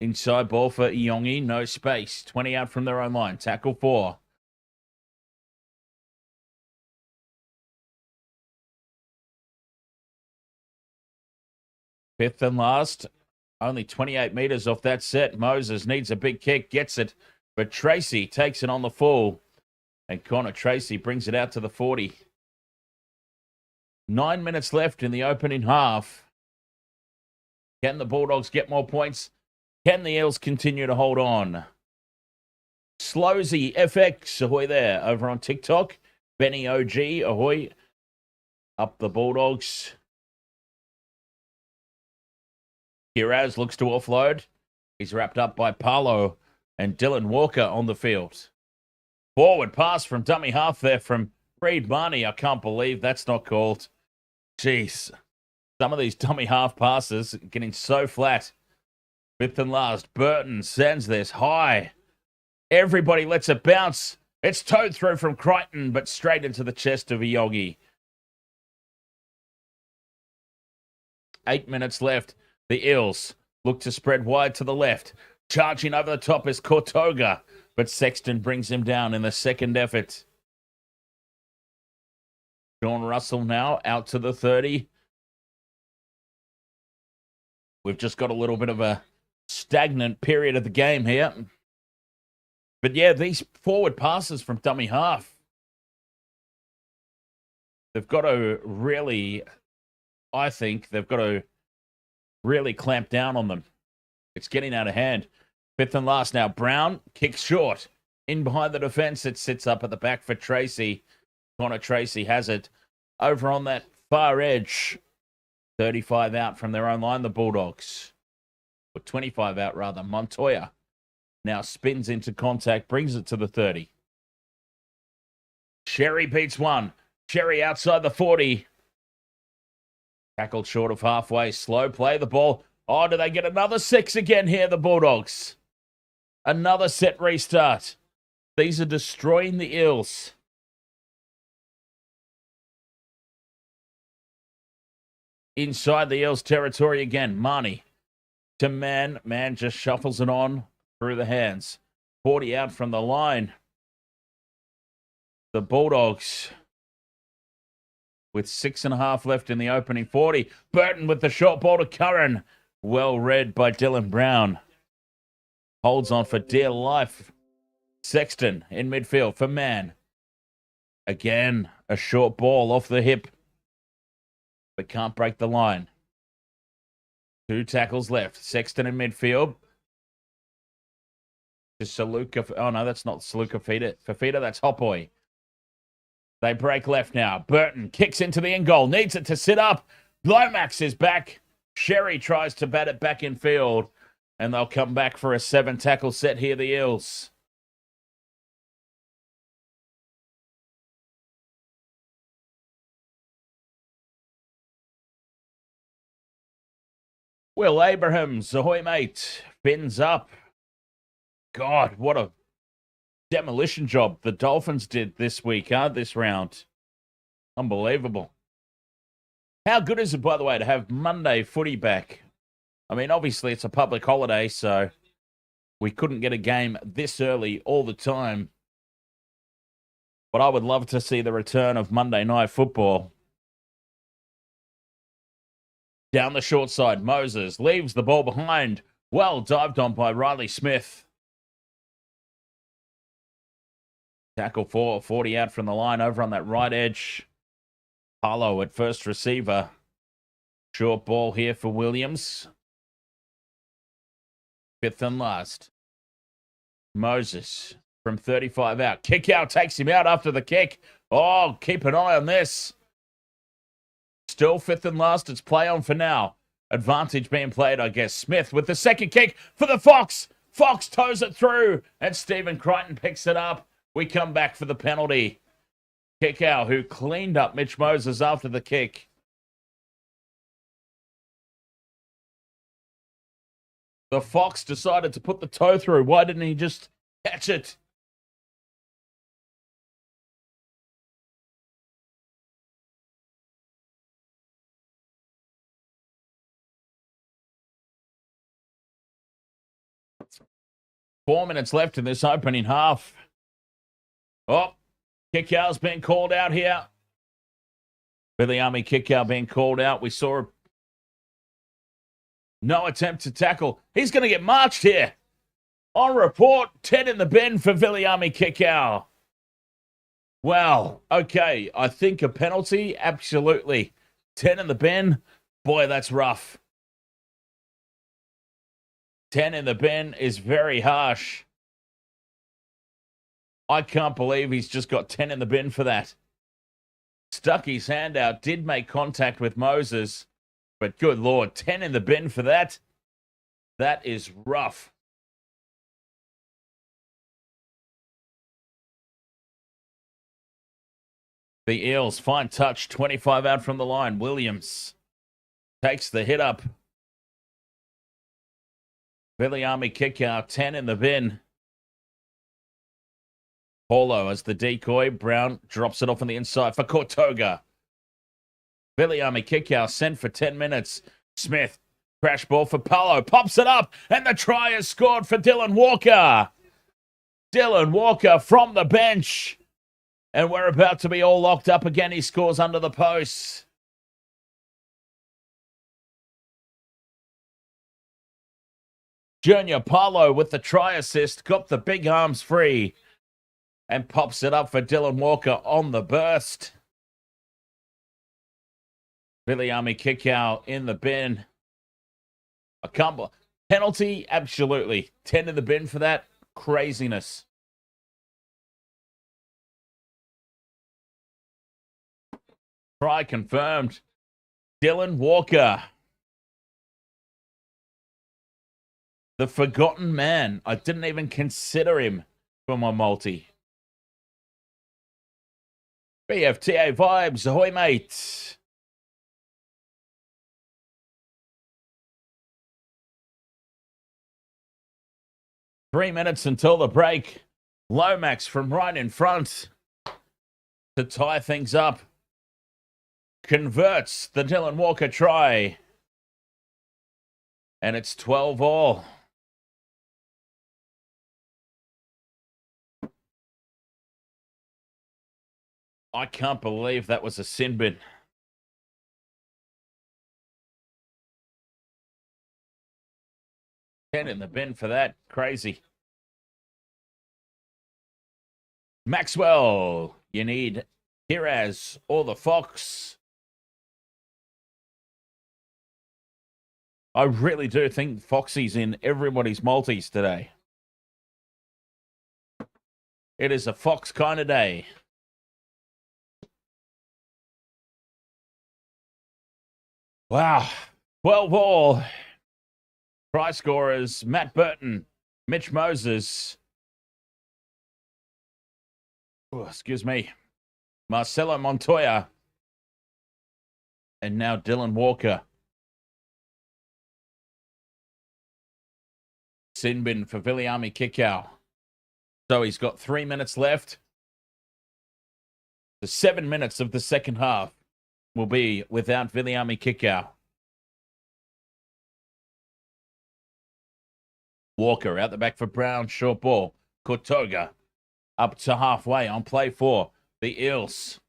Inside ball for Iongi. No space. 20 out from their own line. Tackle 4. Fifth and last. Only 28 metres off that set. Moses needs a big kick. Gets it. But Tracy takes it on the full. And Connor Tracy brings it out to the 40. 9 minutes left in the opening half. Can the Bulldogs get more points? Can the Eels continue to hold on? Slowsy FX, ahoy there, over on TikTok. Benny OG, ahoy. Up the Bulldogs. Kiraz looks to offload. He's wrapped up by Paulo and Dylan Walker on the field. Forward pass from dummy half there from Reed Marnie. I can't believe that's not called. Jeez. Some of these dummy half passes getting so flat. Fifth and last. Burton sends this high. Everybody lets it bounce. It's towed through from Crichton, but straight into the chest of Iongi. 8 minutes left. The Eels look to spread wide to the left. Charging over the top is Kortoga, but Sexton brings him down in the second effort. Sean Russell now out to the 30. We've just got a little bit of a stagnant period of the game here. But yeah, these forward passes from dummy half, they've got to really, I think, they've got to really clamp down on them. It's getting out of hand. Fifth and last now. Brown kicks short. In behind the defense, it sits up at the back for Tracy. Connor Tracy has it over on that far edge. 35 out from their own line, the Bulldogs. Or 25 out, rather. Montoya now spins into contact, brings it to the 30. Sherry beats one. Sherry outside the 40. Tackled short of halfway. Slow play the ball. Oh, do they get another 6 again here, the Bulldogs? Another set restart. These are destroying the Eels. Inside the Eels territory again. Marnie to Man. Man just shuffles it on through the hands. 40 out from the line. The Bulldogs with 6.5 left in the opening 40. Burton with the short ball to Curran. Well read by Dylan Brown. Holds on for dear life. Sexton in midfield for Man. Again, a short ball off the hip, but can't break the line. 2 tackles left. Sexton in midfield. To Saluka. Oh, no, that's not Saluka Fafita. That's Ahoy. They break left now. Burton kicks into the end goal. Needs it to sit up. Lomax is back. Sherry tries to bat it back in field. And they'll come back for a 7-tackle set here, the Eels. Will Abrahams, ahoy mate, fins up. God, what a demolition job the Dolphins did this week, this round. Unbelievable. How good is it, by the way, to have Monday footy back? I mean, obviously it's a public holiday, so we couldn't get a game this early all the time. But I would love to see the return of Monday night football. Down the short side, Moses leaves the ball behind. Well dived on by Riley Smith. Tackle 4, 40 out from the line over on that right edge. Paulo at first receiver. Short ball here for Williams. Fifth and last. Moses from 35 out. Kikau takes him out after the kick. Oh, keep an eye on this. Still fifth and last. It's play on for now. Advantage being played, I guess. Smith with the second kick for the Fox. Fox toes it through, and Stephen Crichton picks it up. We come back for the penalty. Kikau, who cleaned up Mitch Moses after the kick. The Fox decided to put the toe through. Why didn't he just catch it? 4 minutes left in this opening half. Oh, Kikau's been called out here. Viliami Kikau being called out. We saw no attempt to tackle. He's going to get marched here. On report, 10 in the bin for Viliami Kikau. Well, okay, I think a penalty, absolutely. 10 in the bin, boy, that's rough. 10 in the bin is very harsh. I can't believe he's just got 10 in the bin for that. Stuck his hand out, did make contact with Moses, but good Lord, 10 in the bin for that? That is rough. The Eels, fine touch, 25 out from the line. Williams takes the hit up. Viliami Kikau, 10 in the bin. Paulo as the decoy. Brown drops it off on the inside for Kortoga. Viliami Kikau sent for 10 minutes. Smith, crash ball for Paulo, pops it up, and the try is scored for Dylan Walker. Dylan Walker from the bench. And we're about to be all locked up again. He scores under the post. Junior Paulo with the try assist. Got the big arms free. And pops it up for Dylan Walker on the burst. Viliami Kikau in the bin. A combo. Penalty? Absolutely. 10 in the bin for that. Craziness. Try confirmed. Dylan Walker. The forgotten man. I didn't even consider him for my multi. BFTA vibes. Ahoy, mate. Three minutes until the break. Lomax from right in front to tie things up. Converts the Dylan Walker try. And it's 12 all. I can't believe that was a sin bin. Ten in the bin for that. Crazy. Maxwell, you need Kiraz or the Fox. I really do think Foxy's in everybody's multis today. It is a Fox kind of day. Wow. 12 all. Try scorers, Matt Burton, Mitch Moses. Oh, excuse me. Marcelo Montoya. And now Dylan Walker. Sin bin for Viliami Kikau. So he's got 3 minutes left. The 7 minutes of the second half will be without Viliami Kikau. Walker out the back for Brown. Short ball. Kortoga up to halfway on play 4. The Eels.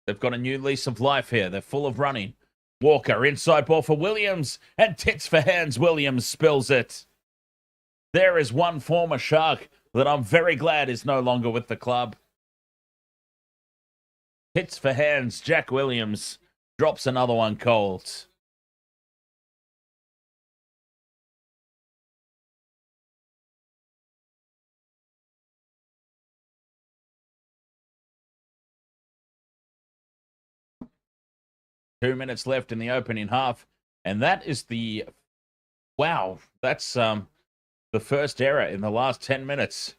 They've got a new lease of life here. They're full of running. Walker inside ball for Williams. And tits for hands. Williams spills it. There is one former Shark that I'm very glad is no longer with the club. Hits for hands. Jack Williams drops another one cold. Two minutes left in the opening half. And that is the... Wow, that's the first error in the last 10 minutes.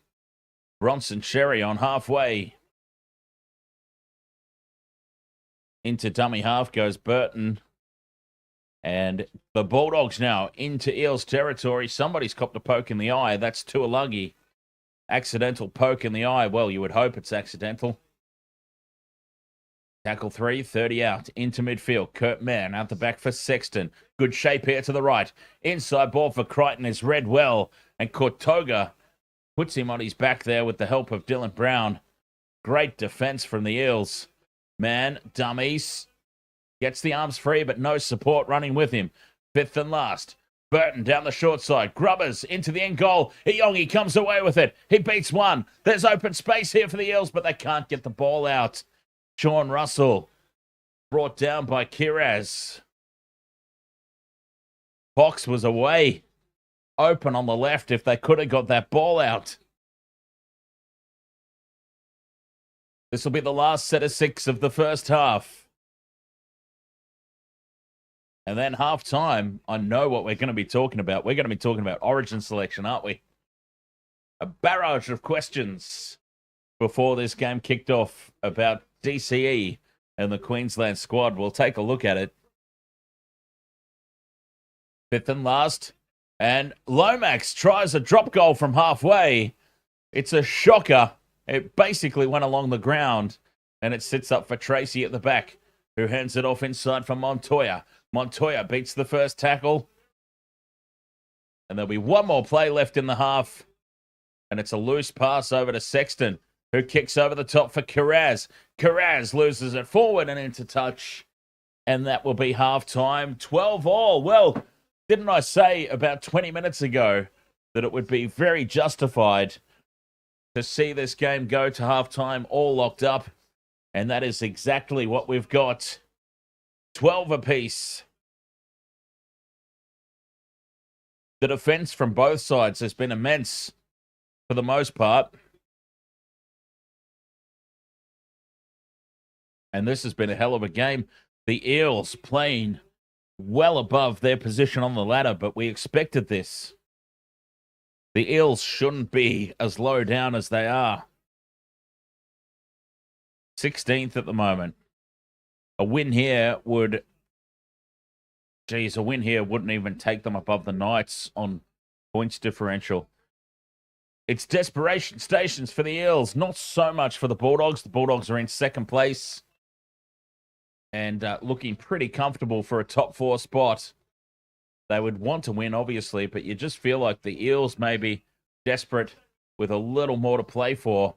Bronson Sherry on halfway. Into dummy half goes Burton. And the Bulldogs now into Eels territory. Somebody's copped a poke in the eye. That's Tuolagi. Accidental poke in the eye. Well, you would hope it's accidental. Tackle 3, 30 out. Into midfield. Kurt Mann out the back for Sexton. Good shape here to the right. Inside ball for Crichton is read well. And Kortoga Puts him on his back there with the help of Dylan Brown. Great defense from the Eels. Man, dummies. Gets the arms free, but no support running with him. Fifth and last. Burton down the short side. Grubbers into the end goal. Iongi comes away with it. He beats one. There's open space here for the Eels, but they can't get the ball out. Sean Russell brought down by Kiraz. Fox was away. Open on the left if they could have got that ball out. This will be the last set of 6 of the first half. And then half-time, I know what we're going to be talking about. We're going to be talking about origin selection, aren't we? A barrage of questions before this game kicked off about DCE and the Queensland squad. We'll take a look at it. Fifth and last. And Lomax tries a drop goal from halfway. It's a shocker. It basically went along the ground. And it sits up for Tracy at the back, who hands it off inside for Montoya. Montoya beats the first tackle. And there'll be one more play left in the half. And it's a loose pass over to Sexton, who kicks over the top for Kiraz. Kiraz loses it forward and into touch. And that will be half-time. 12-all. Well, didn't I say about 20 minutes ago that it would be very justified to see this game go to half-time all locked up? And that is exactly what we've got. 12 apiece. The defense from both sides has been immense for the most part. And this has been a hell of a game. The Eels playing well above their position on the ladder, but we expected this. The Eels shouldn't be as low down as they are. 16th at the moment. A win here would... Geez, a win here wouldn't even take them above the Knights on points differential. It's desperation stations for the Eels, not so much for the Bulldogs. The Bulldogs are in second place and looking pretty comfortable for a top 4 spot. They would want to win, obviously, but you just feel like the Eels may be desperate with a little more to play for.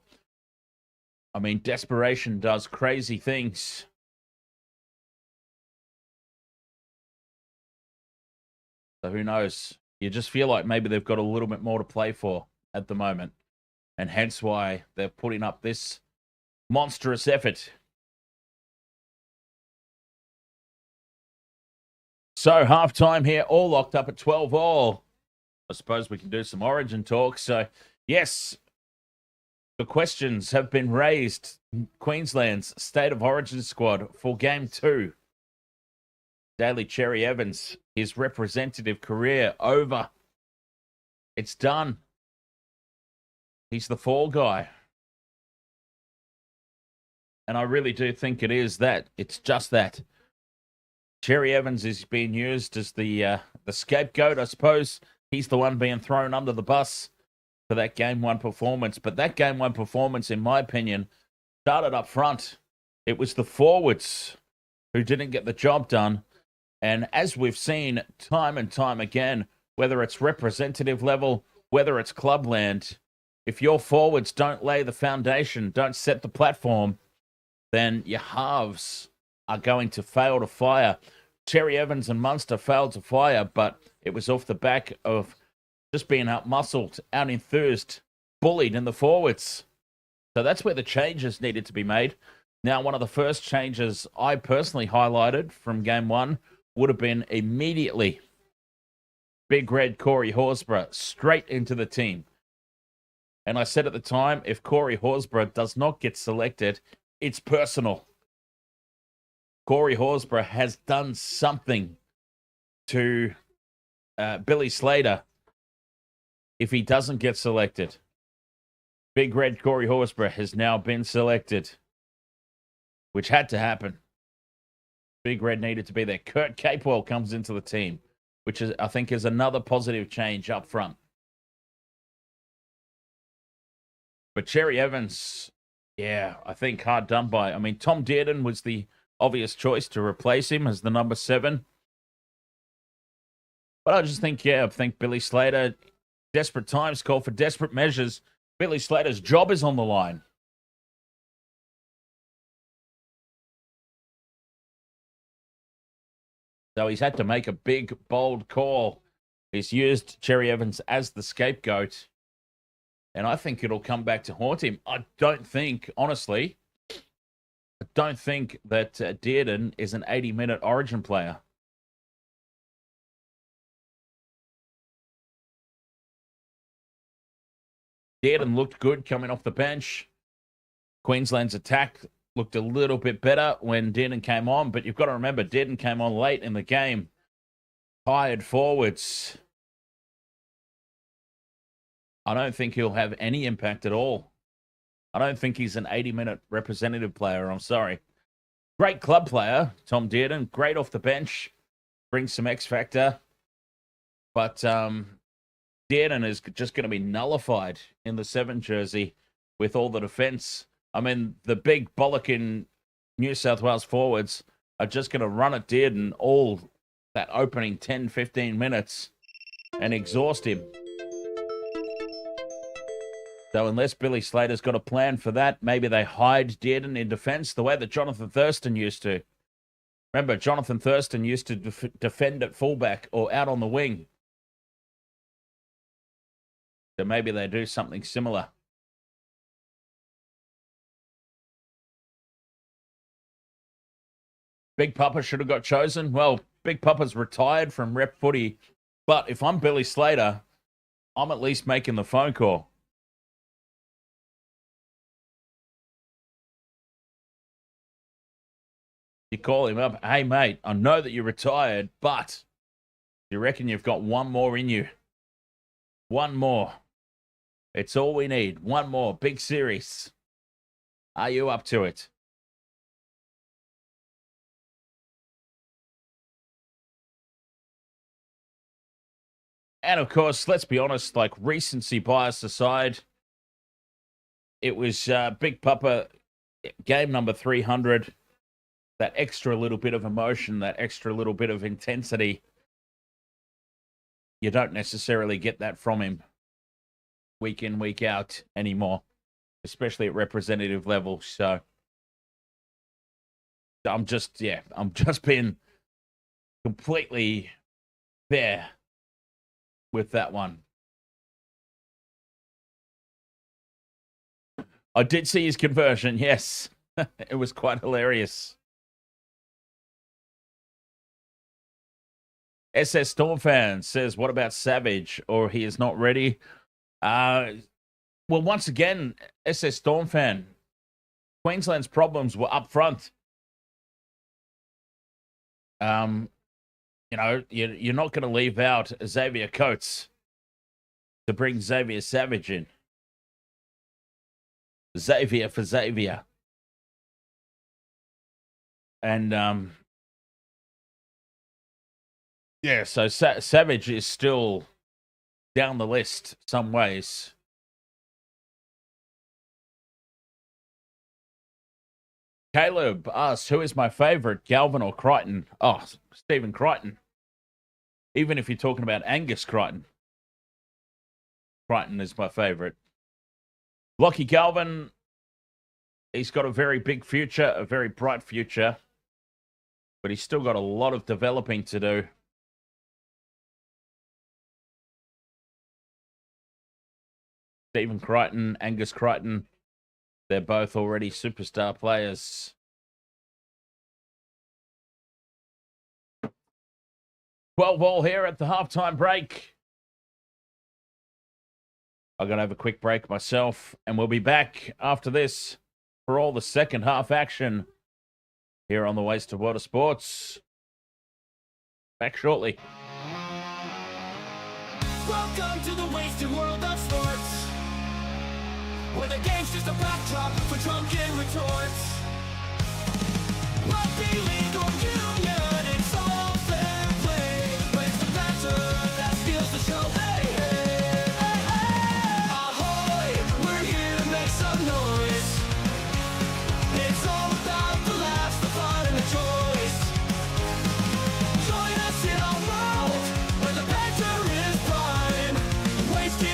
I mean, desperation does crazy things. So who knows? You just feel like maybe they've got a little bit more to play for at the moment. And hence why they're putting up this monstrous effort. So half-time here, all locked up at 12-all. I suppose we can do some origin talk. So, yes, the questions have been raised. Queensland's State of Origin squad for Game 2. Daly Cherry Evans, his representative career over. It's done. He's the fall guy. And I really do think it is that. It's just that. Cherry Evans is being used as the scapegoat, I suppose. He's the one being thrown under the bus for that Game 1 performance. But that Game 1 performance, in my opinion, started up front. It was the forwards who didn't get the job done. And as we've seen time and time again, whether it's representative level, whether it's clubland, if your forwards don't lay the foundation, don't set the platform, then your halves are going to fail to fire. Cherry Evans and Munster failed to fire, but it was off the back of just being out-muscled, out-enthused, bullied in the forwards. So that's where the changes needed to be made. Now, one of the first changes I personally highlighted from Game 1 would have been immediately Big Red Corey Horsburgh straight into the team. And I said at the time, if Corey Horsburgh does not get selected, it's personal. Corey Horsburgh has done something to Billy Slater if he doesn't get selected. Big Red Corey Horsburgh has now been selected, which had to happen. Big Red needed to be there. Kurt Capewell comes into the team, which is, I think, is another positive change up front. But Cherry Evans, yeah, I think hard done by. I mean, Tom Dearden was the obvious choice to replace him as the number 7. But I just think, I think Billy Slater, Desperate times call for desperate measures. Billy Slater's job is on the line. So he's had to make a big, bold call. He's used Cherry Evans as the scapegoat. And I think it'll come back to haunt him. I don't think, honestly, that Dearden is an 80-minute Origin player. Dearden looked good coming off the bench. Queensland's attack looked a little bit better when Dearden came on, but you've got to remember, Dearden came on late in the game. Tired forwards. I don't think he'll have any impact at all. I don't think he's an 80-minute representative player. I'm sorry. Great club player, Tom Dearden. Great off the bench. Brings some X factor. But Dearden is just going to be nullified in the 7 jersey with all the defense. I mean, the big bollocking New South Wales forwards are just going to run at Dearden all that opening 10, 15 minutes and exhaust him. So unless Billy Slater's got a plan for that, maybe they hide Dearden in defence the way that Jonathan Thurston used to. Remember, Jonathan Thurston used to defend at fullback or out on the wing. So maybe they do something similar. Big Papa should have got chosen. Well, Big Papa's retired from rep footy. But if I'm Billy Slater, I'm at least making the phone call. You call him up. Hey, mate, I know that you're retired, but you reckon you've got one more in you? One more. It's all we need. One more. Big series. Are you up to it? And of course, let's be honest, like recency bias aside, it was Big Papa, game number 300. That extra little bit of emotion, that extra little bit of intensity. You don't necessarily get that from him week in, week out anymore, especially at representative level. So I'm just being completely fair with that one. I did see his conversion, yes. It was quite hilarious. SS Stormfan says, what about Savage? Or he is not ready? Well, once again, SS Stormfan, Queensland's problems were up front. You know, you're not going to leave out Xavier Coates to bring Xavier Savage in. Xavier for Xavier. And, yeah, so Savage is still down the list some ways. Caleb asks, who is my favorite, Galvin or Crichton? Oh, Stephen Crichton. Even if you're talking about Angus Crichton. Crichton is my favorite. Lockie Galvin, he's got a very big future, a very bright future. But he's still got a lot of developing to do. Stephen Crichton, Angus Crichton, they're both already superstar players. Well, here at the halftime break. I'm going to have a quick break myself, and we'll be back after this for all the second half action here on the Wasted Water Sports. Back shortly. Welcome to the wasted world of sports, where the game's just a backdrop for drunken retorts. Rugby league or union, it's all fair play, but it's the banter that steals the show. Hey, hey, hey, hey. Ahoy, we're here to make some noise. It's all about the laughs, the fun, and the joys. Join us in our world where the banter is prime. Wasted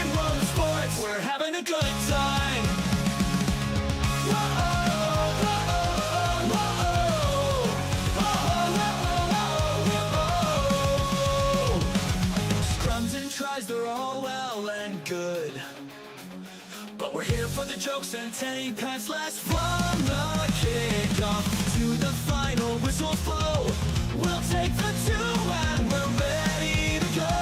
good. But we're here for the jokes and take pants. Let's from the kickoff to the final whistle blow. We'll take the two and we're ready to go.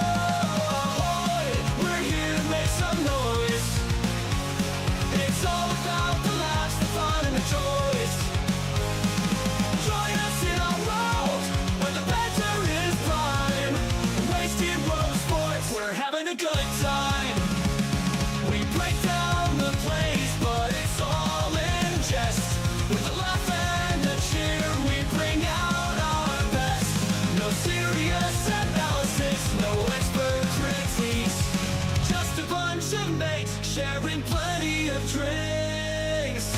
Ahoy, we're here to make some noise. It's all about the laughs, the fun and the joys. Join us in our world where the banter is prime. Wasted road sports, we're having a good time. We break down the plays, but it's all in jest. With a laugh and a cheer, we bring out our best. No serious analysis, no expert critiques. Just a bunch of mates sharing plenty of drinks.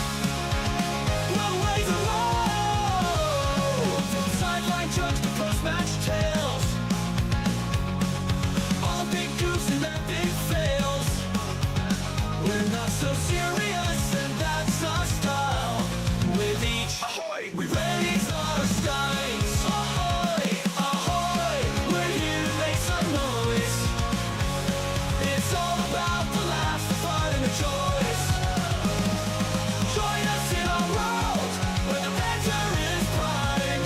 We'll raise a roll, from sideline jokes to post-match tales. All big goofs and their big fails. We're not so serious, and that's our style. With each ahoy, we raise our skies. Ahoy, ahoy, we're here to make some noise. It's all about the laughs, the fun, and the joys. Join us in our world where the banter is prime.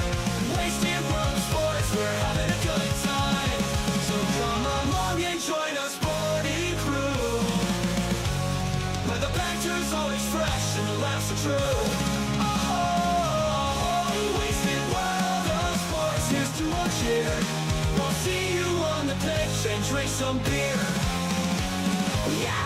Wasted road sports, we're having a good time. So come along and join us, sporty crew. Where the banter's always fresh and the laughs are true. Oh, wasted world of sports, here's to our cheer. We'll see you on the pitch and drink some beer. Yeah!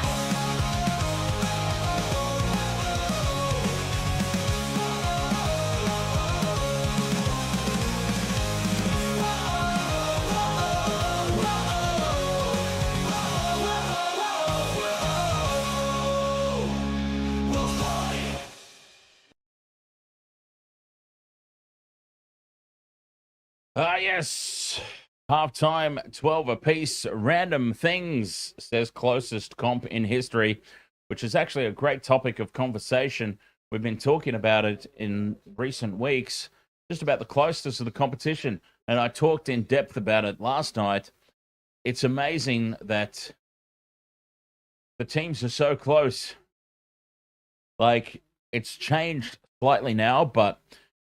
Yes. Halftime, 12 apiece. Random things, says closest comp in history, which is actually a great topic of conversation. We've been talking about it in recent weeks, just about the closeness of the competition. And I talked in depth about it last night. It's amazing that the teams are so close. Like, it's changed slightly now, but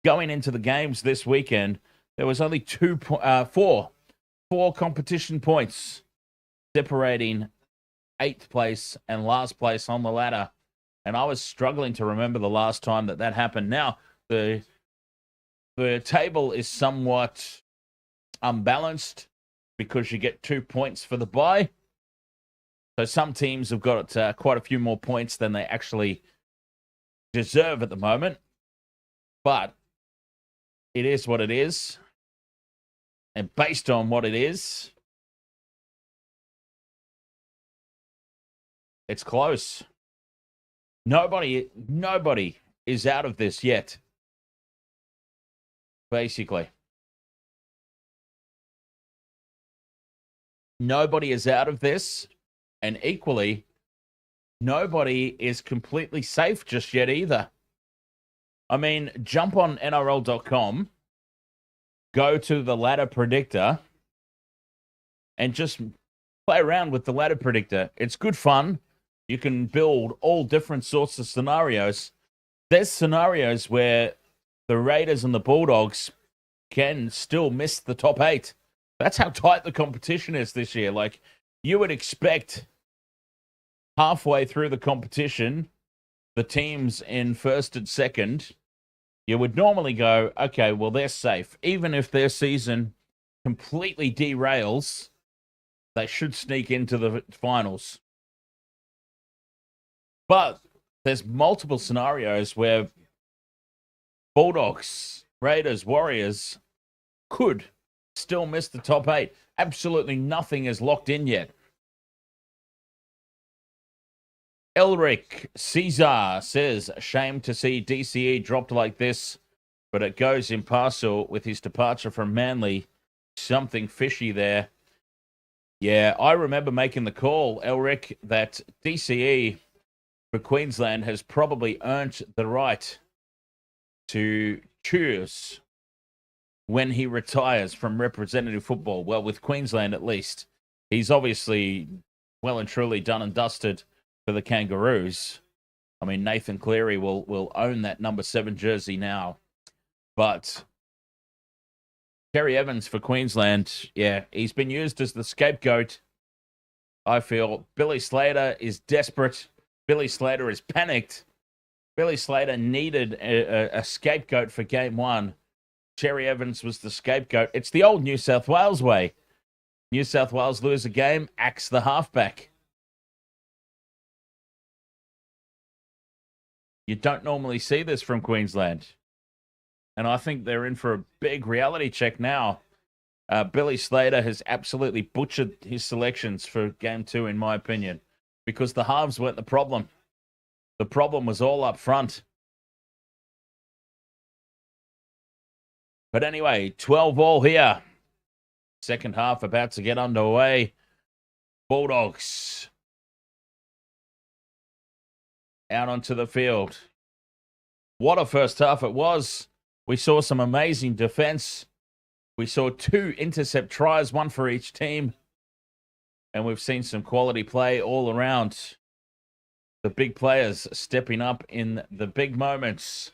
going into the games this weekend, there was only four competition points separating 8th place and last place on the ladder. And I was struggling to remember the last time that happened. Now, the table is somewhat unbalanced because you get 2 points for the bye. So some teams have got quite a few more points than they actually deserve at the moment. But it is what it is. And based on what it is, it's close. Nobody is out of this yet. Basically. Nobody is out of this. And equally, nobody is completely safe just yet either. I mean, jump on NRL.com. Go to the ladder predictor and just play around with the ladder predictor. It's good fun. You can build all different sorts of scenarios. There's scenarios where the Raiders and the Bulldogs can still miss the top 8. That's how tight the competition is this year. Like, you would expect halfway through the competition, the teams in first and second, you would normally go, okay, well, they're safe. Even if their season completely derails, they should sneak into the finals. But there's multiple scenarios where Bulldogs, Raiders, Warriors could still miss the top 8. Absolutely nothing is locked in yet. Elric Caesar says, shame to see DCE dropped like this, but it goes in parcel with his departure from Manly. Something fishy there. Yeah, I remember making the call, Elric, that DCE for Queensland has probably earned the right to choose when he retires from representative football. Well, with Queensland at least. He's obviously well and truly done and dusted for the Kangaroos. I mean, Nathan Cleary will own that number 7 jersey now. But Cherry Evans for Queensland, yeah, he's been used as the scapegoat. I feel Billy Slater is desperate. Billy Slater is panicked. Billy Slater needed a scapegoat for game 1. Cherry Evans was the scapegoat. It's the old New South Wales way. New South Wales lose a game, axe the halfback. You don't normally see this from Queensland. And I think they're in for a big reality check now. Billy Slater has absolutely butchered his selections for game 2, in my opinion, because the halves weren't the problem. The problem was all up front. But anyway, 12 all here. Second half about to get underway. Bulldogs out onto the field. What a first half it was. We saw some amazing defense. We saw 2 intercept tries, 1 for each team. And we've seen some quality play all around. The big players stepping up in the big moments.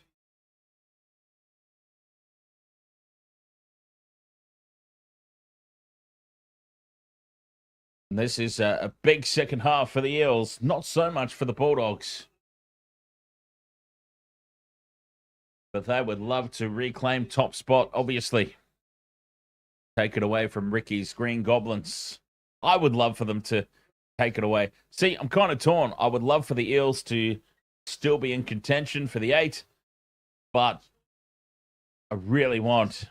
And this is a big second half for the Eels. Not so much for the Bulldogs. But they would love to reclaim top spot, obviously. Take it away from Ricky's Green Goblins. I would love for them to take it away. See, I'm kind of torn. I would love for the Eels to still be in contention for the 8. But I really want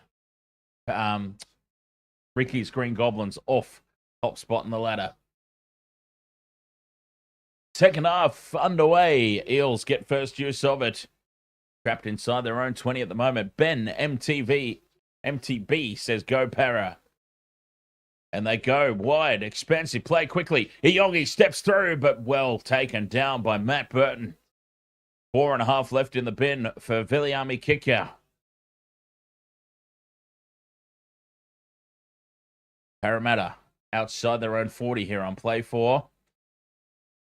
Ricky's Green Goblins off top spot in the ladder. Second half underway. Eels get first use of it. Trapped inside their own 20 at the moment. Ben MTB says, go Para. And they go wide. Expansive play quickly. Iyongi steps through, but well taken down by Matt Burton. 4.5 left in the bin for Viliami Kikau. Parramatta outside their own 40 here on play 4.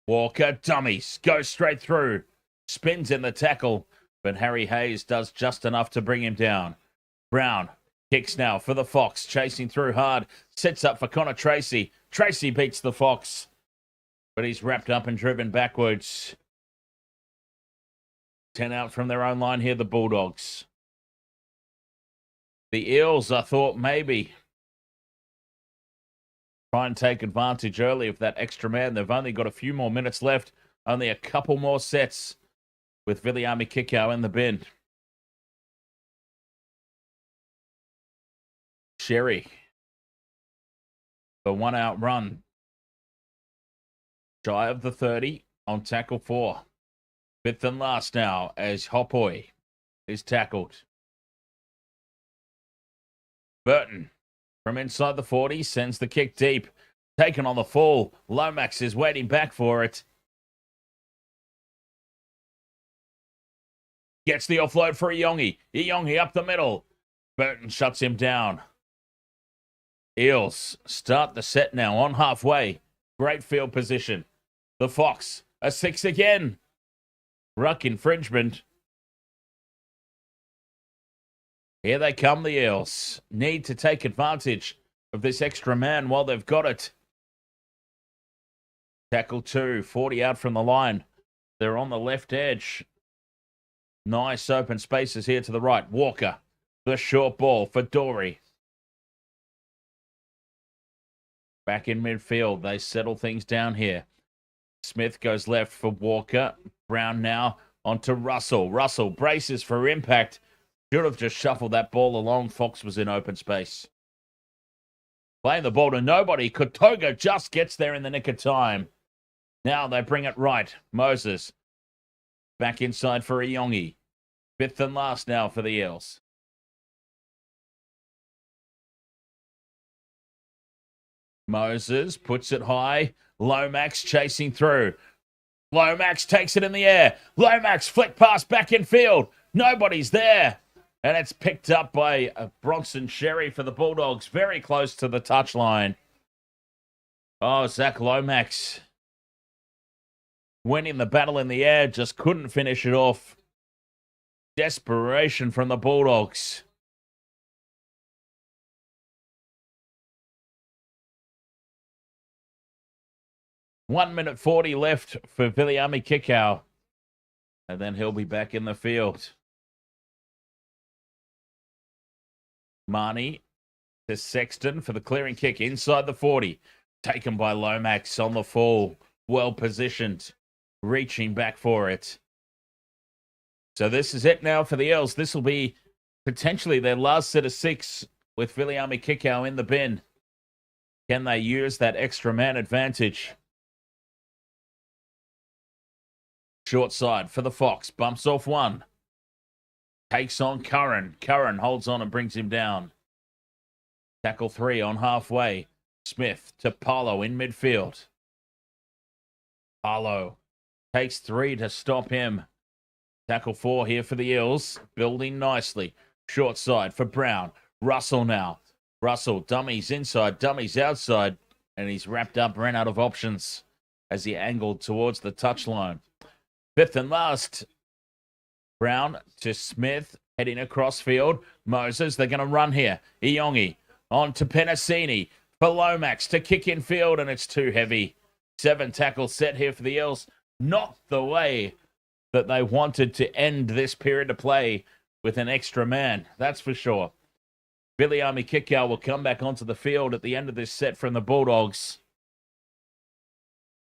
Walker dummies. Goes straight through. Spins in the tackle. But Harry Hayes does just enough to bring him down. Brown kicks now for the Fox. Chasing through hard. Sets up for Connor Tracy. Tracy beats the Fox. But he's wrapped up and driven backwards. 10 out from their own line here, the Bulldogs. The Eels, I thought maybe try and take advantage early of that extra man. They've only got a few more minutes left. Only a couple more sets with Viliami Kikau in the bin. Sherry. The 1-out run. Shy of the 30 on tackle 4. 5th and last now as Ahoy is tackled. Burton from inside the 40 sends the kick deep. Taken on the fall. Lomax is waiting back for it. Gets the offload for Iyongi. Iyongi up the middle. Burton shuts him down. Eels start the set now on halfway. Great field position. The Fox, a 6 again. Ruck infringement. Here they come, the Eels. Need to take advantage of this extra man while they've got it. Tackle 2, 40 out from the line. They're on the left edge. Nice open spaces here to the right. Walker, the short ball for Dory. Back in midfield, they settle things down here. Smith goes left for Walker. Brown now onto Russell. Russell braces for impact. Should have just shuffled that ball along. Fox was in open space. Playing the ball to nobody. Kotoga just gets there in the nick of time. Now they bring it right. Moses back inside for Iyongi. 5th and last now for the Eels. Moses puts it high. Lomax chasing through. Lomax takes it in the air. Lomax flick pass back in field. Nobody's there. And it's picked up by Bronson Sherry for the Bulldogs. Very close to the touchline. Oh, Zach Lomax winning the battle in the air, just couldn't finish it off. Desperation from the Bulldogs. One minute 40 left for Viliami Kikau. And then he'll be back in the field. Marnie to Sexton for the clearing kick inside the 40. Taken by Lomax on the fall. Well positioned. Reaching back for it. So this is it now for the Eels. This will be potentially their last set of 6 with Viliami Kikau in the bin. Can they use that extra man advantage? Short side for the Fox. Bumps off one. Takes on Curran. Curran holds on and brings him down. Tackle 3 on halfway. Smith to Paulo in midfield. Paulo takes 3 to stop him. Tackle 4 here for the Eels. Building nicely. Short side for Brown. Russell now. Russell, dummies inside, dummies outside. And he's wrapped up, ran out of options as he angled towards the touchline. 5th and last. Brown to Smith, heading across field. Moses, they're going to run here. Iongi on to Penasini for Lomax to kick in field, and it's too heavy. 7 tackles set here for the Eels. Not the way that they wanted to end this period of play with an extra man, that's for sure. Viliami Kikau will come back onto the field at the end of this set from the Bulldogs.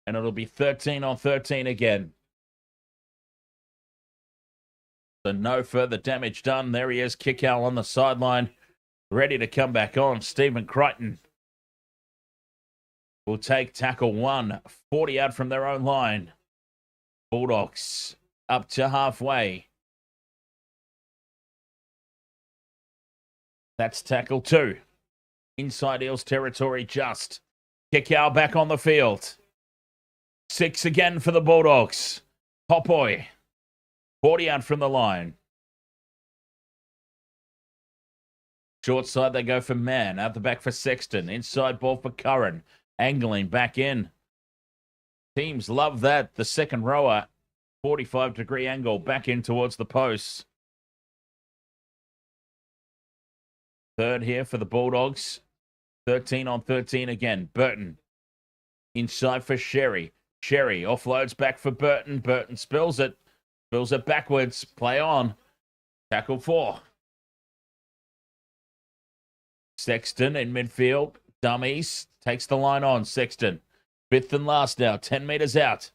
And it'll be 13 on 13 again. So no further damage done. There he is, Kikau on the sideline, ready to come back on. Stephen Crichton will take tackle 1, 40 out from their own line. Bulldogs up to halfway. That's tackle 2. Inside Eels territory just. Kikau back on the field. 6 again for the Bulldogs. Ahoy. 40 out from the line. Short side, they go for Mann. Out the back for Sexton. Inside ball for Curran. Angling back in. Teams love that. The second rower, 45-degree angle back in towards the posts. Third here for the Bulldogs. 13 on 13 again. Burton. Inside for Sherry. Sherry offloads back for Burton. Burton spills it. Spills it backwards. Play on. Tackle 4. Sexton in midfield. Dummies. Takes the line on. Sexton. 5th and last now. 10 metres out.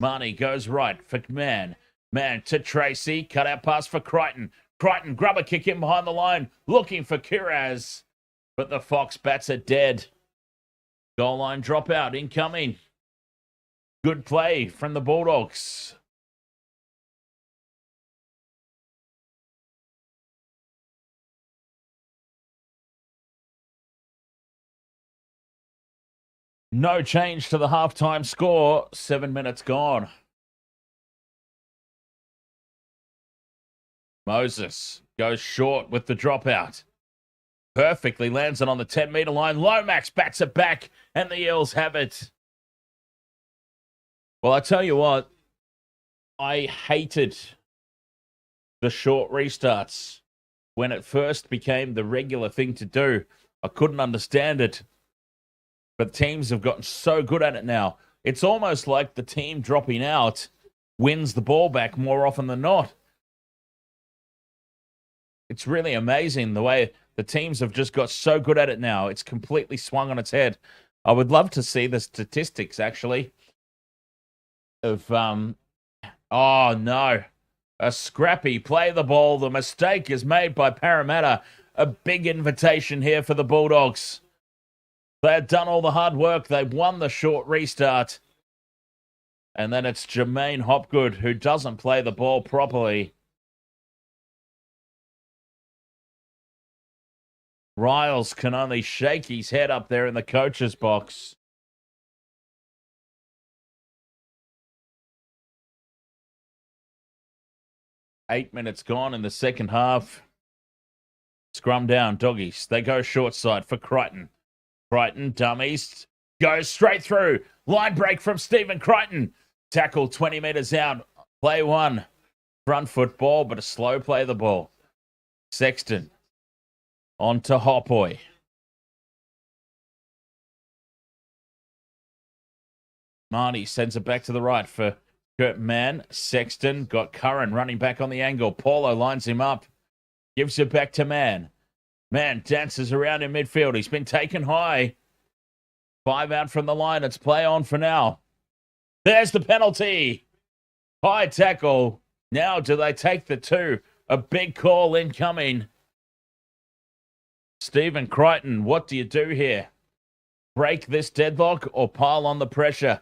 Marnie goes right for Mann. Mann to Tracy. Cut out pass for Crichton. Crichton grubber kick in behind the line. Looking for Kiraz. But the Fox bats it dead. Goal line dropout. Incoming. Good play from the Bulldogs. No change to the halftime score. 7 minutes gone. Moses goes short with the dropout. Perfectly lands it on the 10-metre line. Lomax bats it back, and the Eels have it. Well, I tell you what, I hated the short restarts when it first became the regular thing to do. I couldn't understand it. But teams have gotten so good at it now. It's almost like the team dropping out wins the ball back more often than not. It's really amazing the way the teams have just got so good at it now. It's completely swung on its head. I would love to see the statistics, actually, of, oh, no. A scrappy play the ball. The mistake is made by Parramatta. A big invitation here for the Bulldogs. They had done all the hard work. They won the short restart. And then it's Jermaine Hopgood who doesn't play the ball properly. Riles can only shake his head up there in the coach's box. Eight minutes gone in the second half. Scrum down, doggies. They go short side for Crichton. Crichton, dummies. Goes straight through. Line break from Stephen Crichton. Tackle 20 metres out. Play one. Front foot ball, but a slow play of the ball. Sexton. On to Ahoy. Marnie sends it back to the right for Kurt Mann. Sexton got Curran running back on the angle. Paulo lines him up. Gives it back to Mann. Mann dances around in midfield. He's been taken high. 5 out from the line. It's play on for now. There's the penalty. High tackle. Now do they take the 2? A big call incoming. Stephen Crichton, what do you do here? Break this deadlock or pile on the pressure?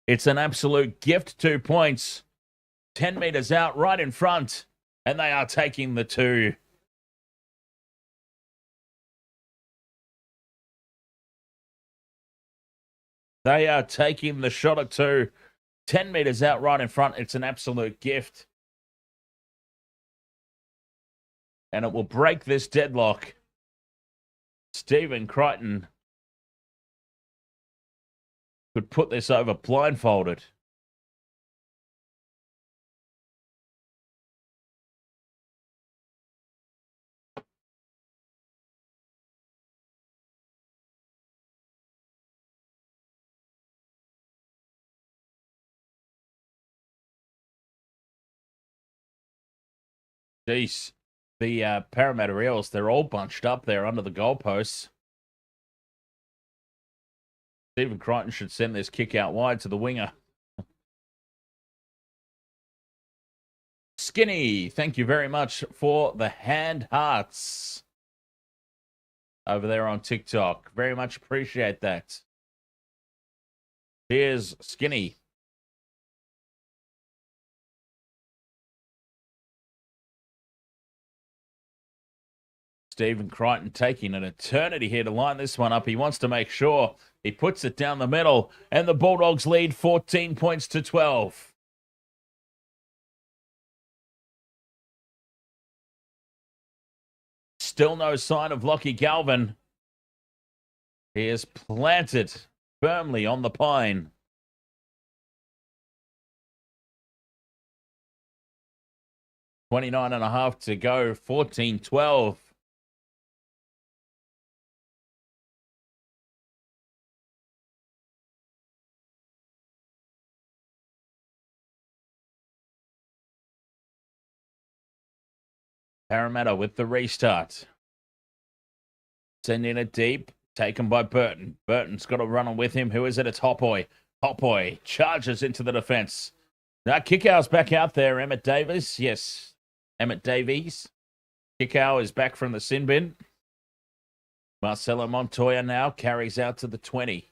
It's an absolute gift, 2 points. 10 metres out, right in front. And they are taking the 2. They are taking the shot at 2. 10 metres out, right in front. It's an absolute gift. And it will break this deadlock. Stephen Crichton could put this over blindfolded. Jeez. The Parramatta Eels, they're all bunched up there under the goalposts. Stephen Crichton should send this kick out wide to the winger. Skinny, thank you very much for the hand hearts over there on TikTok. Very much appreciate that. Here's Skinny. Stephen Crichton taking an eternity here to line this one up. He wants to make sure he puts it down the middle, and the Bulldogs lead 14 points to 12. Still no sign of Lockie Galvin. He is planted firmly on the pine. $29.5 to go, 14-12. Parramatta with the restart. Sending it deep. Taken by Burton. Burton's got a runner with him. Who is it? It's Ahoy. Ahoy charges into the defence. Now Kikau's back out there. Emmett Davies. Yes. Emmett Davies. Kikau is back from the sin bin. Marcelo Montoya now carries out to the 20.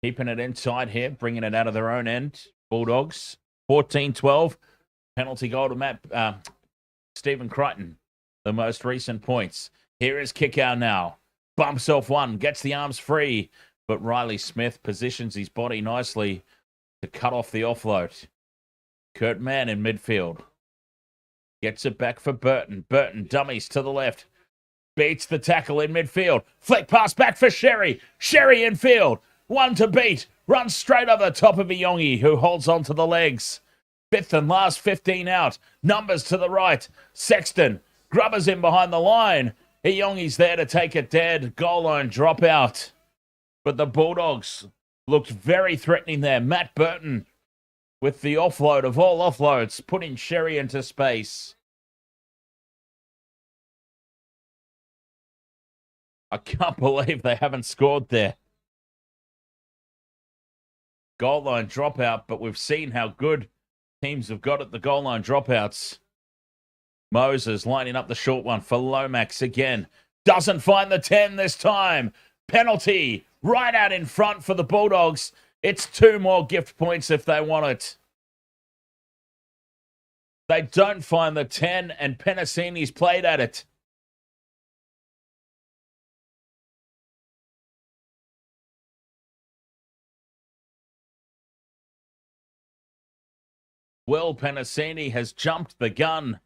Keeping it inside here. Bringing it out of their own end. Bulldogs. 14-12. Penalty goal to Stephen Crichton. The most recent points. Here is Kikau now. Bumps off one. Gets the arms free. But Riley Smith positions his body nicely to cut off the offload. Kurt Mann in midfield. Gets it back for Burton. Burton dummies to the left. Beats the tackle in midfield. Flick pass back for Sherry. Sherry in field. One to beat. Runs straight over the top of Iongi, who holds on to the legs. Fifth and last 15 out. Numbers to the right. Sexton. Grubbers in behind the line. Iongi's there to take it dead. Goal line dropout. But the Bulldogs looked very threatening there. Matt Burton with the offload of all offloads, putting Sherry into space. I can't believe they haven't scored there. Goal line dropout, but we've seen how good teams have got at the goal line dropouts. Moses lining up the short one for Lomax again. Doesn't find the 10 this time. Penalty right out in front for the Bulldogs. It's 2 more gift points if they want it. They don't find the 10 and Penasini's played at it. Will Penasini has jumped the gun.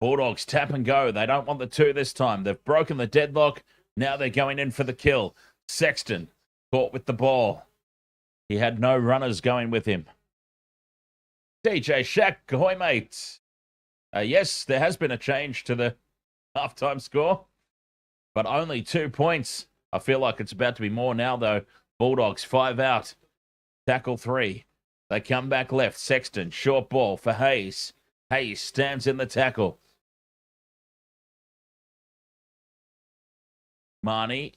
Bulldogs tap and go. They don't want the two this time. They've broken the deadlock. Now they're going in for the kill. Sexton caught with the ball. He had no runners going with him. DJ Shack, Ahoy, mate. Yes, there has been a change to the halftime score, but only 2 points. I feel like it's about to be more now, though. Bulldogs 5 out. Tackle 3. They come back left. Sexton, short ball for Hayes. Hayes stands in the tackle. Marnie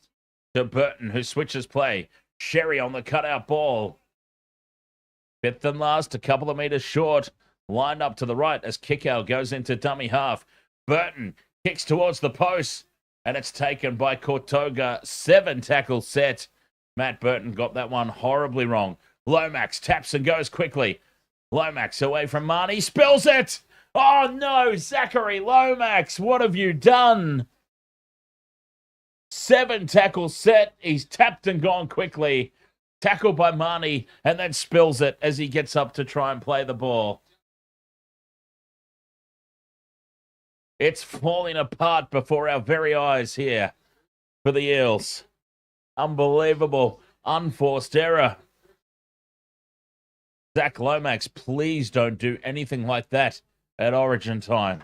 to Burton, who switches play. Sherry on the cutout ball. Fifth and last, a couple of meters short. Lined up to the right as Kikau goes into dummy half. Burton kicks towards the post, and it's taken by Kortoga. 7 tackle set. Matt Burton got that one horribly wrong. Lomax taps and goes quickly. Lomax away from Marnie. Spills it! Oh no, Zachary Lomax, what have you done? 7 tackle set. He's tapped and gone quickly. Tackled by Marnie and then spills it as he gets up to try and play the ball. It's falling apart before our very eyes here for the Eels. Unbelievable. Unforced error. Zach Lomax, please don't do anything like that at Origin time.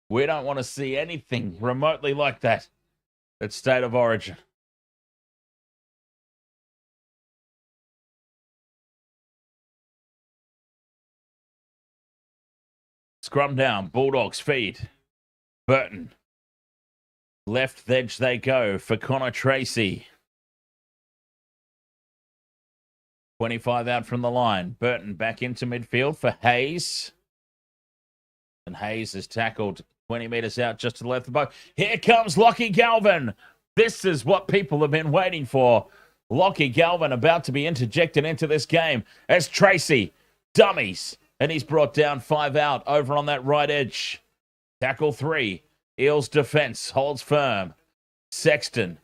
We don't want to see anything remotely like that at State of Origin. Scrum down. Bulldogs feed. Burton. Left edge they go for Connor Tracy. 25 out from the line. Burton back into midfield for Hayes. And Hayes is tackled 20 metres out just to the left of the boat. Here comes Lockie Galvin. This is what people have been waiting for. Lockie Galvin about to be interjected into this game as Tracy dummies. And he's brought down 5 out over on that right edge. Tackle 3. Eels defense holds firm. Sexton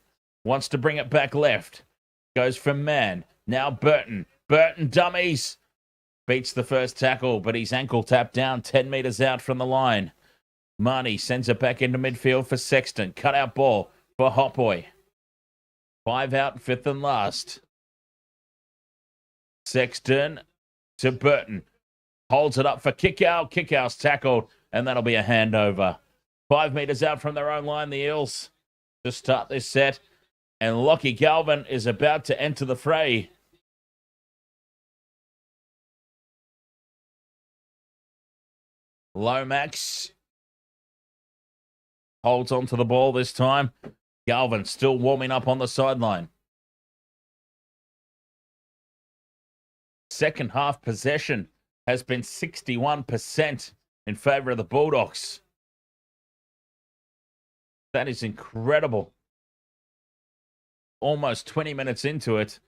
wants to bring it back left. Goes from man. Now Burton. Burton dummies. Beats the first tackle, but he's ankle tapped down 10 metres out from the line. Marnie sends it back into midfield for Sexton. Cut out ball for Ahoy. 5 out, 5th and last. Sexton to Burton. Holds it up for Kikau. Kikau's tackled, and that'll be a handover. 5 metres out from their own line, the Eels to start this set. And Lockie Galvin is about to enter the fray. Lomax holds on to the ball this time. Galvin still warming up on the sideline. Second half possession has been 61% in favour of the Bulldogs. That is incredible. Almost 20 minutes into it.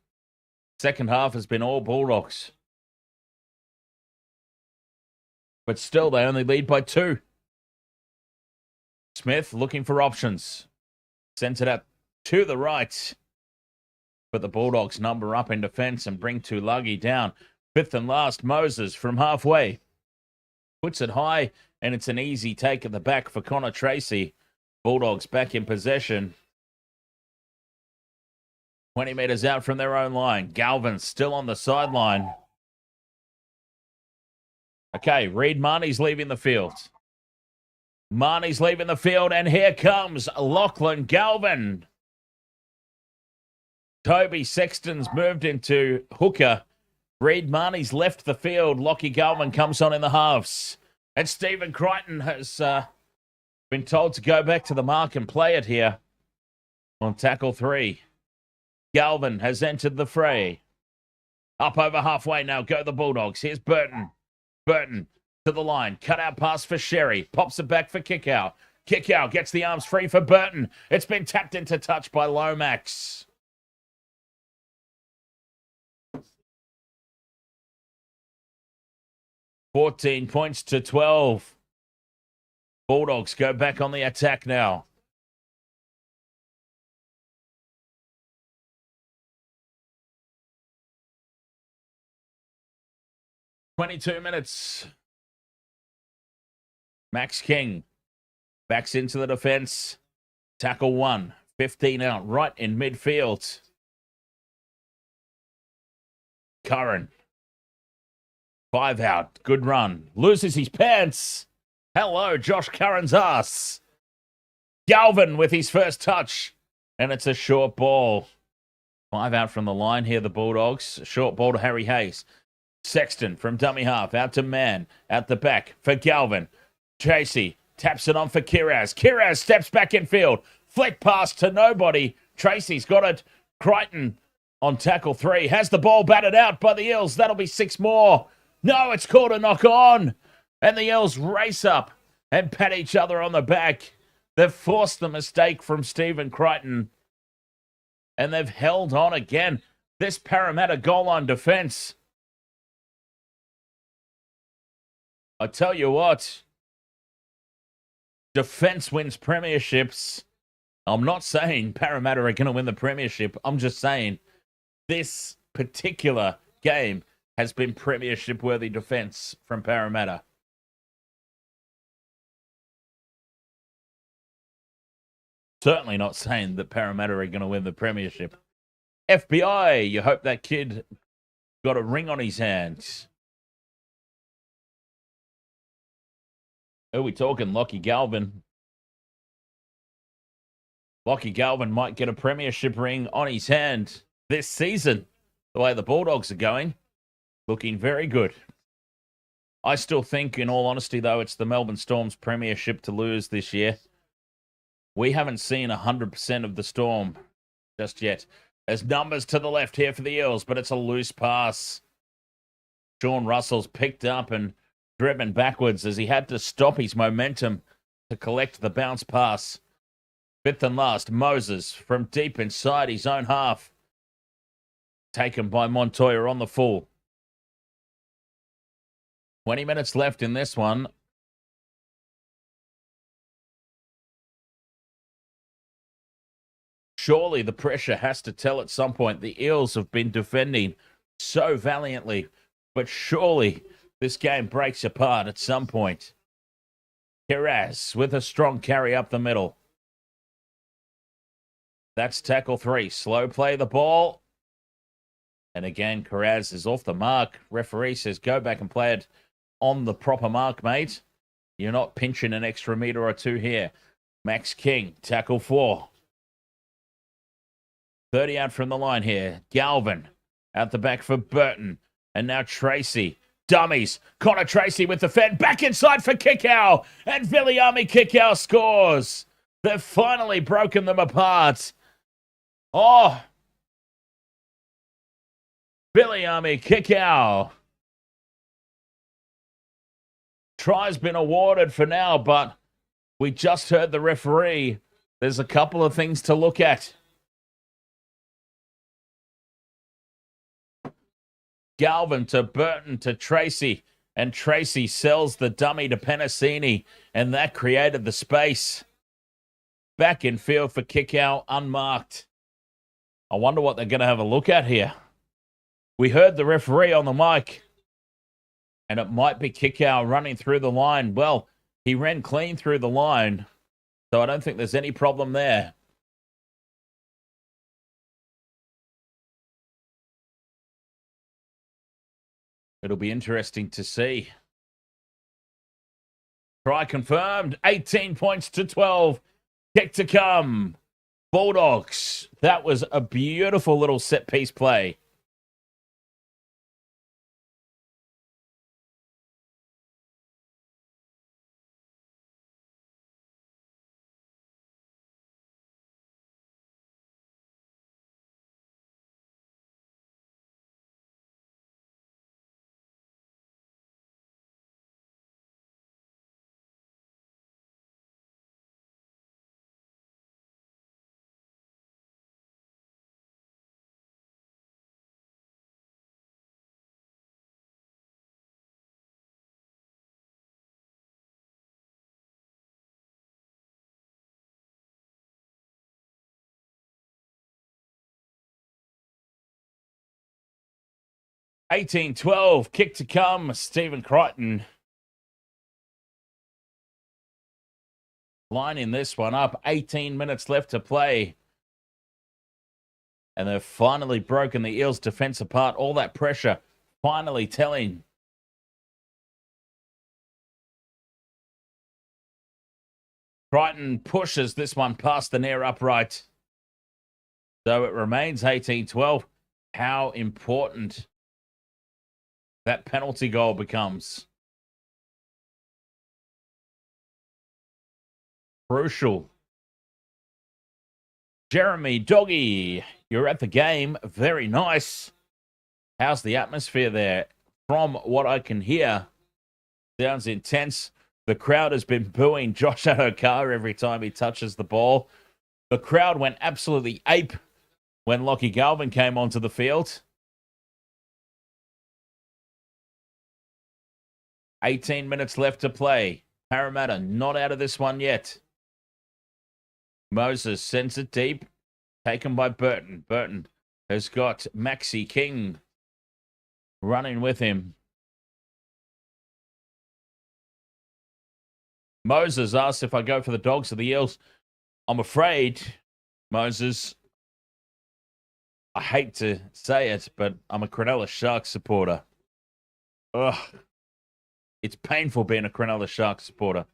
Second half has been all Bulldogs. But still, they only lead by 2. Smith looking for options. Sends it out to the right. But the Bulldogs number up in defence and bring Tulagi down. 5th and last, Moses from halfway. Puts it high, and it's an easy take at the back for Connor Tracy. Bulldogs back in possession. 20 metres out from their own line. Galvin still on the sideline. Okay, Reed Marnie's leaving the field. Marnie's leaving the field, and here comes Lachlan Galvin. Toby Sexton's moved into hooker. Reed Marnie's left the field. Lockie Galvin comes on in the halves. And Stephen Crichton has been told to go back to the mark and play it here on tackle 3. Galvin has entered the fray. Up over halfway now go the Bulldogs. Here's Burton. Burton to the line. Cut out pass for Sherry. Pops it back for Kikau. Kikau gets the arms free for Burton. It's been tapped into touch by Lomax. $14 points to 12. Bulldogs go back on the attack now. 22 minutes. Max King backs into the defense. Tackle 1. 15 out, right in midfield. Curran. 5 out. Good run. Loses his pants. Hello, Josh Curran's ass. Galvin with his first touch. And it's a short ball. 5 out from the line here, the Bulldogs. Short ball to Harry Hayes. Sexton from dummy half. Out to man. Out the back for Galvin. Tracy taps it on for Kiraz. Kiraz steps back in field. Flick pass to nobody. Tracy's got it. Crichton on tackle 3. Has the ball batted out by the Eels. That'll be 6 more. No, it's called a knock on. And the Eels race up and pat each other on the back. They've forced the mistake from Stephen Crichton. And they've held on again. This Parramatta goal line defense. I tell you what. Defense wins premierships. I'm not saying Parramatta are going to win the premiership. I'm just saying this particular game has been premiership-worthy defense from Parramatta. Certainly not saying that Parramatta are going to win the premiership. FBI, you hope that kid got a ring on his hands. Who are we talking? Lockie Galvin. Lockie Galvin might get a premiership ring on his hand this season. The way the Bulldogs are going. Looking very good. I still think, in all honesty, though, it's the Melbourne Storm's premiership to lose this year. We haven't seen 100% of the Storm just yet. There's numbers to the left here for the Eels, but it's a loose pass. Sean Russell's picked up and driven backwards as he had to stop his momentum to collect the bounce pass. Fifth and last, Moses from deep inside his own half. Taken by Montoya on the full. 20 minutes left in this one. Surely the pressure has to tell at some point. The Eels have been defending so valiantly, but surely this game breaks apart at some point. Kiraz with a strong carry up the middle. That's tackle 3. Slow play the ball. And again, Kiraz is off the mark. Referee says, go back and play it on the proper mark, mate. You're not pinching an extra metre or 2 here. Max King, tackle 4. 30 out from the line here. Galvin out the back for Burton. And now Tracy. Dummies. Connor Tracy with the fend. Back inside for Kikau. And Viliami Kikau scores. They've finally broken them apart. Oh. Viliami Kikau. Try's been awarded for now, but we just heard the referee. There's a couple of things to look at. Galvin to Burton to Tracy. And Tracy sells the dummy to Penasini. And that created the space. Back in field for Kikau, unmarked. I wonder what they're going to have a look at here. We heard the referee on the mic. And it might be Kikau running through the line. Well, he ran clean through the line. So I don't think there's any problem there. It'll be interesting to see. Try confirmed. 18 points to 12. Kick to come. Bulldogs. That was a beautiful little set piece play. 18-12, kick to come, Stephen Crichton. Lining this one up, 18 minutes left to play. And they've finally broken the Eels' defense apart. All that pressure finally telling. Crichton pushes this one past the near upright. So it remains 18-12. How important that penalty goal becomes. Crucial. Jeremy Doggy, you're at the game. Very nice. How's the atmosphere there? From what I can hear, sounds intense. The crowd has been booing Josh Adokar every time he touches the ball. The crowd went absolutely ape when Lachie Galvin came onto the field. 18 minutes left to play. Parramatta not out of this one yet. Moses sends it deep. Taken by Burton. Burton has got Maxi King running with him. Moses asks if I go for the Dogs or the Eels. I'm afraid, Moses, I hate to say it, but I'm a Cronulla Sharks supporter. Ugh. It's painful being a Cronulla Sharks supporter.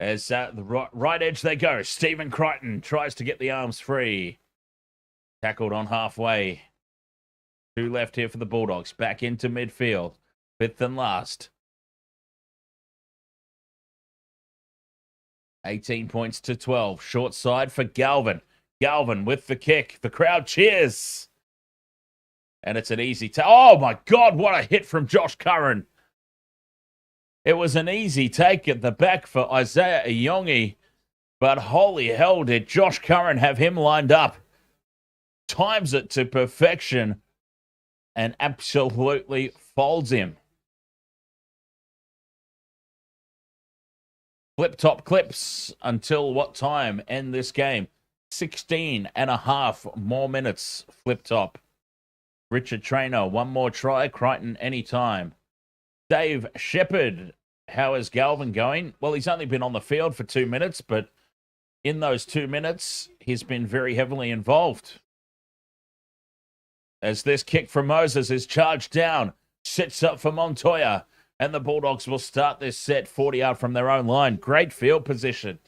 As the right edge they go. Stephen Crichton tries to get the arms free. Tackled on halfway. 2 left here for the Bulldogs. Back into midfield. 5th and last. 18 points to 12. Short side for Galvin. Galvin with the kick. The crowd cheers. And it's an easy oh my God, what a hit from Josh Curran. It was an easy take at the back for Isaiah Iyongi, but holy hell, did Josh Curran have him lined up. Times it to perfection and absolutely folds him. Flip top clips until what time? End this game. 16 and a half more minutes. Flip top. Richard Traynor, one more try. Crichton anytime. Dave Shepherd, how is Galvin going? Well, he's only been on the field for 2 minutes, but in those 2 minutes, he's been very heavily involved. As this kick from Moses is charged down, sits up for Montoya, and the Bulldogs will start this set 40 out from their own line. Great field position.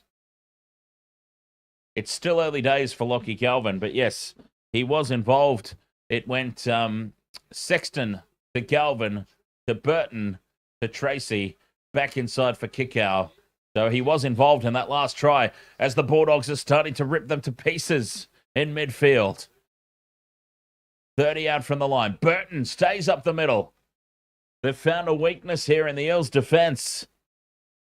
It's still early days for Lachie Galvin, but yes, he was involved. It went Sexton to Galvin to Burton to Tracy, back inside for Kikau. So he was involved in that last try as the Bulldogs are starting to rip them to pieces in midfield. 30 out from the line. Burton stays up the middle. They've found a weakness here in the Eels' defense.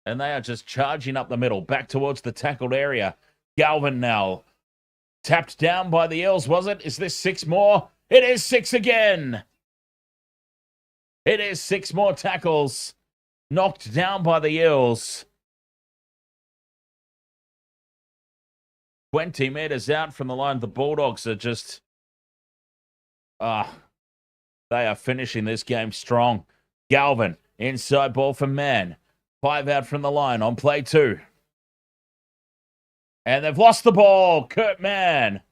And they are just charging up the middle, back towards the tackled area. Galvin now. Tapped down by the Eels, was it? Is this 6 more? It is 6 again. It is 6 more tackles. Knocked down by the Eels. 20 metres out from the line. The Bulldogs are just... they are finishing this game strong. Galvin, inside ball for Mann. 5 out from the line on play 2. And they've lost the ball. Kurt Mann.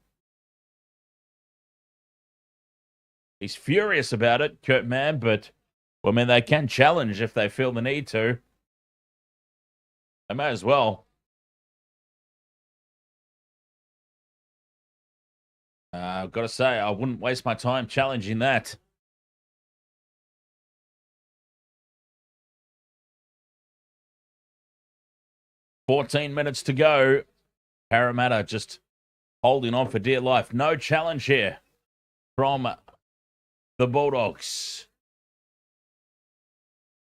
He's furious about it, Kurt Mann, but, well, I mean, they can challenge if they feel the need to. They may as well. I've got to say, I wouldn't waste my time challenging that. $14 minutes to go. Parramatta just holding on for dear life. No challenge here from the Bulldogs.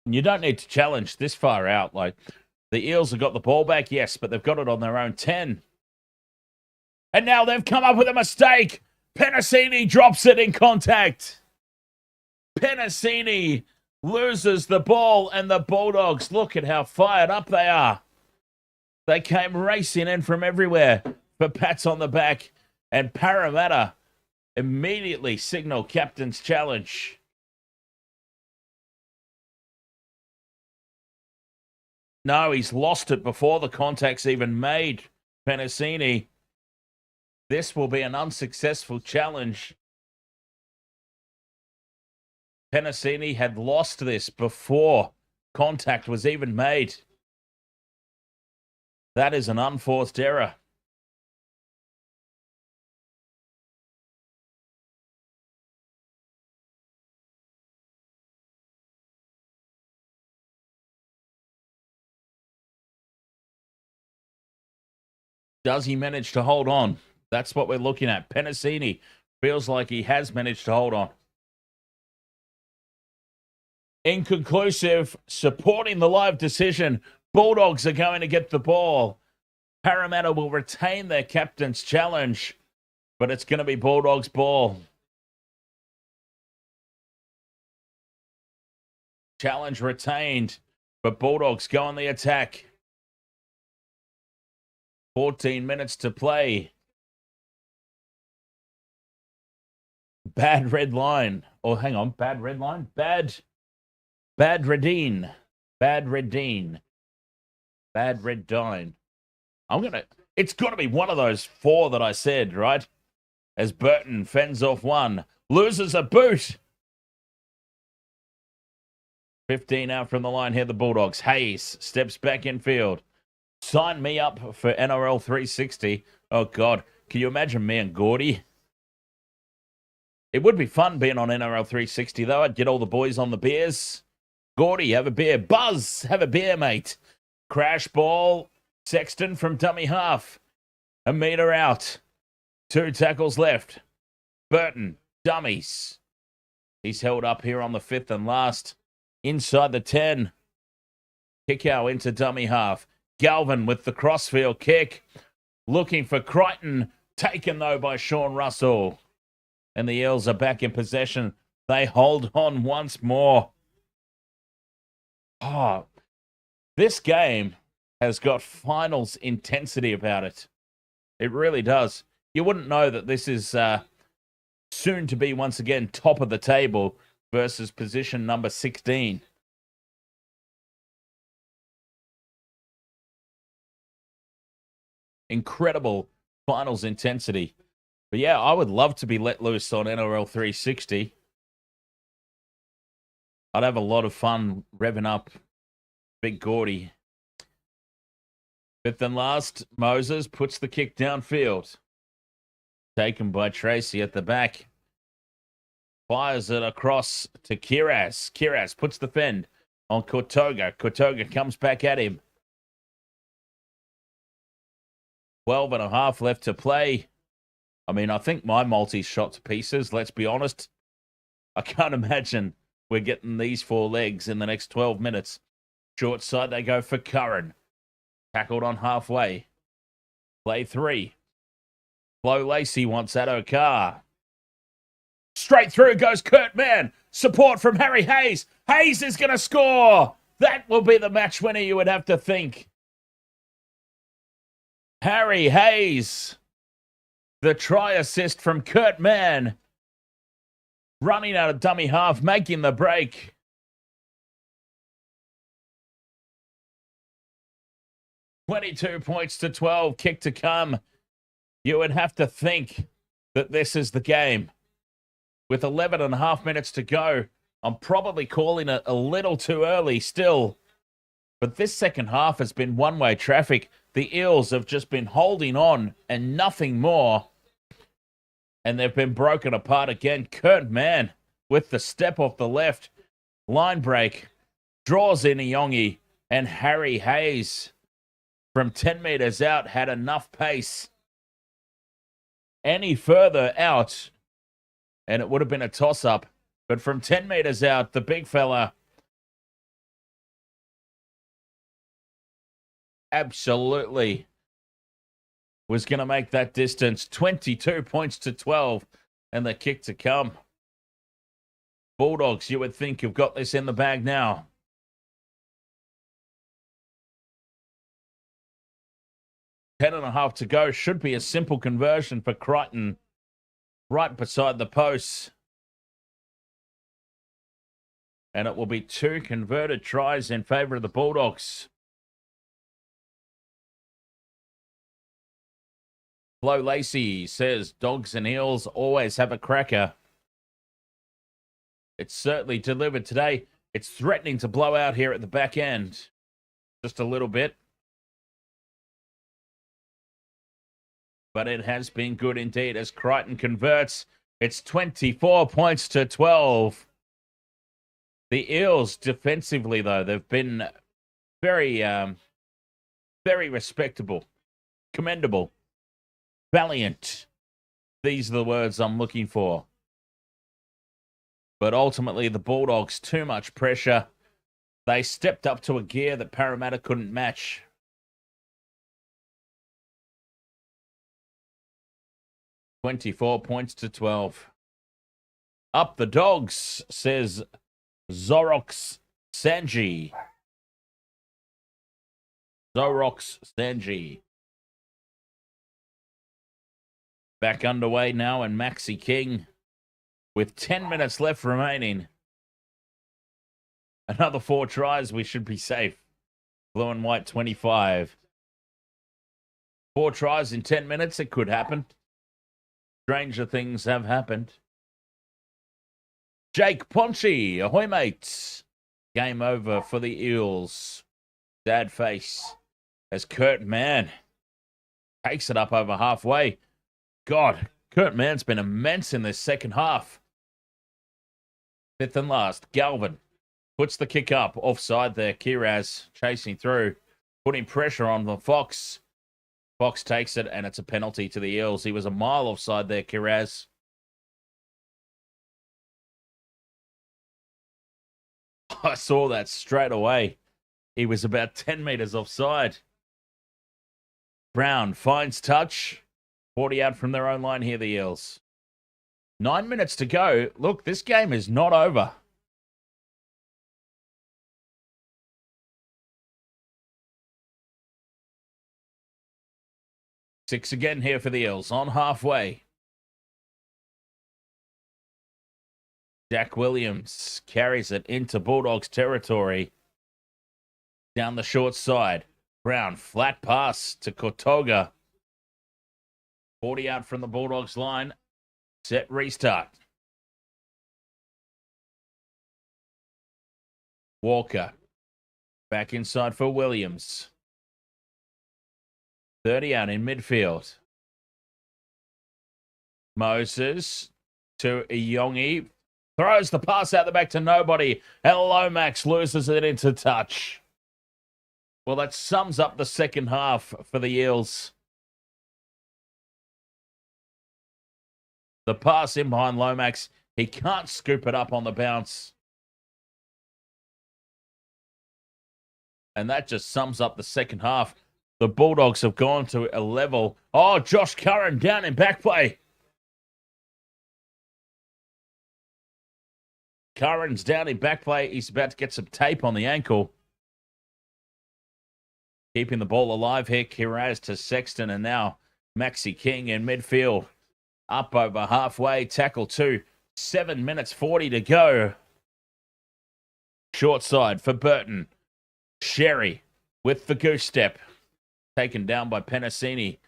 You don't need to challenge this far out. Like, the Eels have got the ball back, yes, but they've got it on their own 10. And now they've come up with a mistake. Penasini drops it in contact. Penasini loses the ball, and the Bulldogs, look at how fired up they are. They came racing in from everywhere for pats on the back, and Parramatta immediately signal captain's challenge. No, he's lost it before the contact's even made. Penasini. This will be an unsuccessful challenge. Penasini had lost this before contact was even made. That is an unforced error. Does he manage to hold on? That's what we're looking at. Penasini feels like he has managed to hold on. Inconclusive, supporting the live decision. Bulldogs are going to get the ball. Parramatta will retain their captain's challenge, but it's going to be Bulldogs' ball. Challenge retained, but Bulldogs go on the attack. 14 minutes to play. Bad red line. Oh, hang on. Bad red line? Bad Redine. Bad Redine. Bad Redine. It's got to be one of those four that I said, right? As Burton fends off one. Loses a boot. 15 out from the line here, the Bulldogs. Hayes steps back in field. Sign me up for NRL 360. Oh, God. Can you imagine me and Gordy? It would be fun being on NRL 360, though. I'd get all the boys on the beers. Gordy, have a beer. Buzz, have a beer, mate. Crash ball. Sexton from dummy half. A metre out. 2 tackles left. Burton, dummies. He's held up here on the 5th and last. Inside the 10. Kikau into dummy half. Galvin with the crossfield kick. Looking for Crichton. Taken, though, by Sean Russell. And the Eels are back in possession. They hold on once more. Oh, this game has got finals intensity about it. It really does. You wouldn't know that this is soon to be once again top of the table versus position number 16. Incredible finals intensity. But yeah, I would love to be let loose on NRL 360. I'd have a lot of fun revving up Big Gordy. 5th and last, Moses puts the kick downfield. Taken by Tracy at the back. Fires it across to Kiraz. Kiraz puts the fend on Kotoga. Kotoga comes back at him. 12 and a half left to play. I mean, I think my multi's shot to pieces, let's be honest. I can't imagine we're getting these 4 legs in the next 12 minutes. Short side, they go for Curran. Tackled on halfway. Play 3. Flo Lacey wants that O'Carr. Straight through goes Kurt Mann. Support from Harry Hayes. Hayes is going to score. That will be the match winner, you would have to think. Harry Hayes. The try assist from Kurt Mann. Running out of dummy half, making the break. $22 points to 12, kick to come. You would have to think that this is the game. With 11 and a half minutes to go, I'm probably calling it a little too early still. But this second half has been one-way traffic. The Eels have just been holding on and nothing more. And they've been broken apart again. Kurt Mann with the step off the left. Line break. Draws in Iongi. And Harry Hayes from 10 metres out had enough pace. Any further out, and it would have been a toss-up. But from 10 metres out, the big fella absolutely was going to make that distance. 22 points to 12, and the kick to come. Bulldogs, you would think you've got this in the bag now. Ten and a half to go. Should be a simple conversion for Crichton. Right beside the posts. And it will be 2 converted tries in favour of the Bulldogs. Flo Lacey says, Dogs and Eels always have a cracker. It's certainly delivered today. It's threatening to blow out here at the back end. Just a little bit. But it has been good indeed as Crichton converts. It's 24 points to 12. The Eels defensively, though, they've been very, very respectable, commendable, valiant. These are the words I'm looking for. But ultimately, the Bulldogs, too much pressure. They stepped up to a gear that Parramatta couldn't match. "24 points to 12. Up the Dogs, says Zorox Sanji. Zorox Sanji. Back underway now, and Maxi King with 10 minutes left remaining. Another 4 tries, we should be safe. Blue and white 25. 4 tries in 10 minutes, it could happen. Stranger things have happened. Jake Ponchi, ahoy mates. Game over for the Eels. Sad face as Kurt Mann takes it up over halfway. God, Kurt Mann's been immense in this second half. Fifth and last, Galvin puts the kick up. Offside there, Kiraz chasing through, putting pressure on the Fox. Fox takes it, and it's a penalty to the Eels. He was a mile offside there, Kiraz. I saw that straight away. He was about 10 metres offside. Brown finds touch. 40 out from their own line here, the Eels. 9 minutes to go. Look, this game is not over. Six again here for the Eels on halfway. Jack Williams carries it into Bulldogs territory. Down the short side. Brown, flat pass to Kotoga. 40 out from the Bulldogs line. Set restart. Walker. Back inside for Williams. 30 out in midfield. Moses to Iyongi. Throws the pass out the back to nobody. And Lomax loses it into touch. Well, that sums up the second half for the Eels. The pass in behind Lomax. He can't scoop it up on the bounce. And that just sums up the second half. The Bulldogs have gone to a level. Oh, Josh Curran down in back play. Curran's down in back play. He's about to get some tape on the ankle. Keeping the ball alive here. Kiraz to Sexton, and now Maxi King in midfield. Up over halfway. Tackle 2. 7 minutes 40 to go. Short side for Burton. Sherry with the goose step. Taken down by Penasini.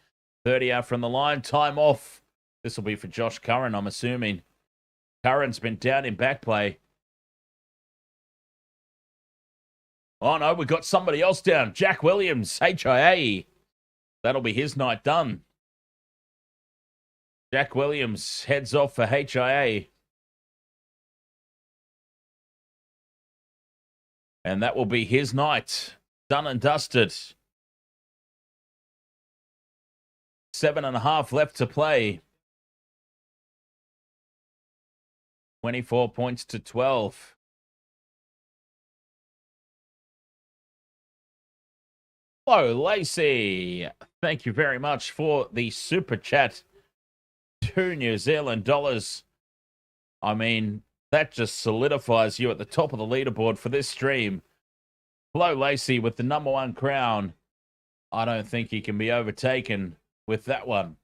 30 out from the line. Time off. This will be for Josh Curran, I'm assuming. Curran's been down in back play. Oh no, we've got somebody else down. Jack Williams, HIA. That'll be his night done. Jack Williams heads off for HIA. And that will be his night. Done and dusted. 7.5 left to play. 24 points to 12. Hello, Lacey. Thank you very much for the super chat. 2 New Zealand dollars. I mean, that just solidifies you at the top of the leaderboard for this stream. Flo Lacey with the #1 crown. I don't think he can be overtaken with that one.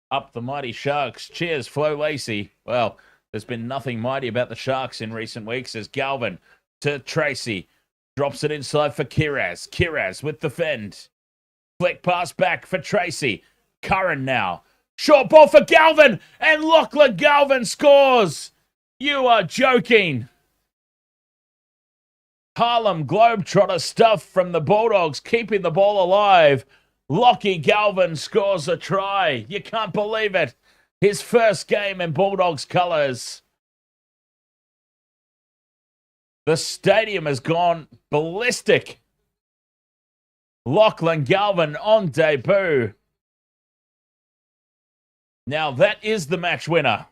Up the mighty Sharks. Cheers, Flo Lacey. Well, there's been nothing mighty about the Sharks in recent weeks as Galvin to Tracy. Drops it inside for Kiraz. Kiraz with the fend. Flick pass back for Tracy. Curran now. Short ball for Galvin. And Lachlan Galvin scores. You are joking. Harlem Globetrotter stuff from the Bulldogs, keeping the ball alive. Lockie Galvin scores a try. You can't believe it. His first game in Bulldogs colours. The stadium has gone ballistic. Lachlan Galvin on debut. Now that is the match winner.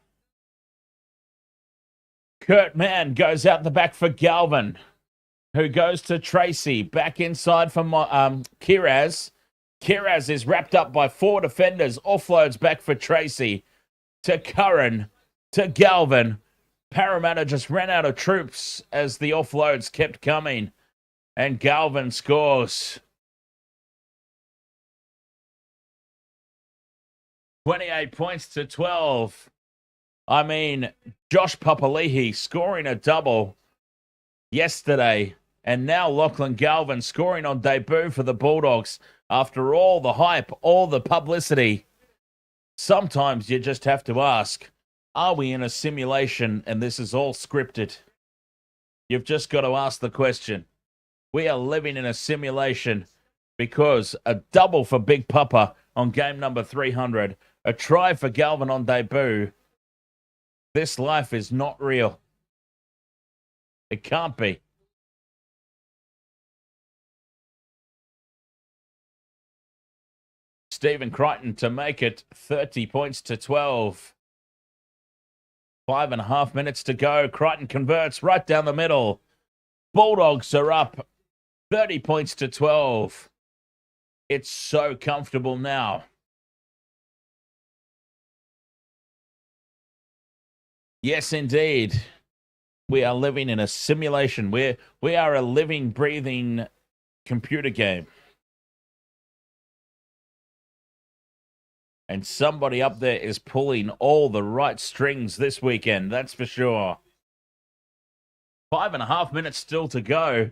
Kurt Mann goes out the back for Galvin, who goes to Tracy. Back inside for Kiraz. Kiraz is wrapped up by 4 defenders. Offloads back for Tracy. To Curran. To Galvin. Parramatta just ran out of troops as the offloads kept coming. And Galvin scores. 28 points to 12. I mean, Josh Papali'i scoring a double yesterday. And now Lachlan Galvin scoring on debut for the Bulldogs. After all the hype, all the publicity. Sometimes you just have to ask, are we in a simulation and this is all scripted? You've just got to ask the question. We are living in a simulation because a double for Big Papa on game number 300, a try for Galvin on debut. This life is not real. It can't be. Stephen Crichton to make it 30 points to 12. 5.5 minutes to go. Crichton converts right down the middle. Bulldogs are up 30 points to 12. It's so comfortable now. Yes, indeed. We are living in a simulation. We are a living, breathing computer game. And somebody up there is pulling all the right strings this weekend, that's for sure. 5.5 minutes still to go.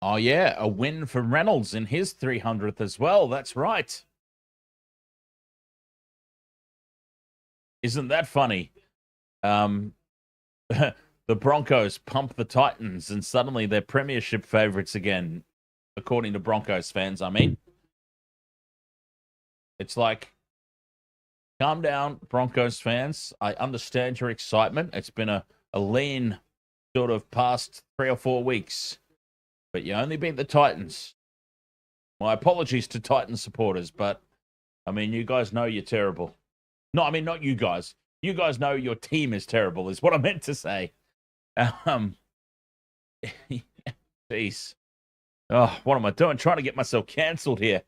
Oh, yeah, a win for Reynolds in his 300th as well. That's right. Isn't that funny? The Broncos pump the Titans, and suddenly they're premiership favourites again, according to Broncos fans, I mean. It's like, calm down, Broncos fans. I understand your excitement. It's been a lean sort of past 3 or 4 weeks. But you only beat the Titans. My apologies to Titans supporters, but, I mean, you guys know you're terrible. No, I mean, not you guys. You guys know your team is terrible, is what I meant to say. Jeez. Oh, what am I doing? Trying to get myself cancelled here.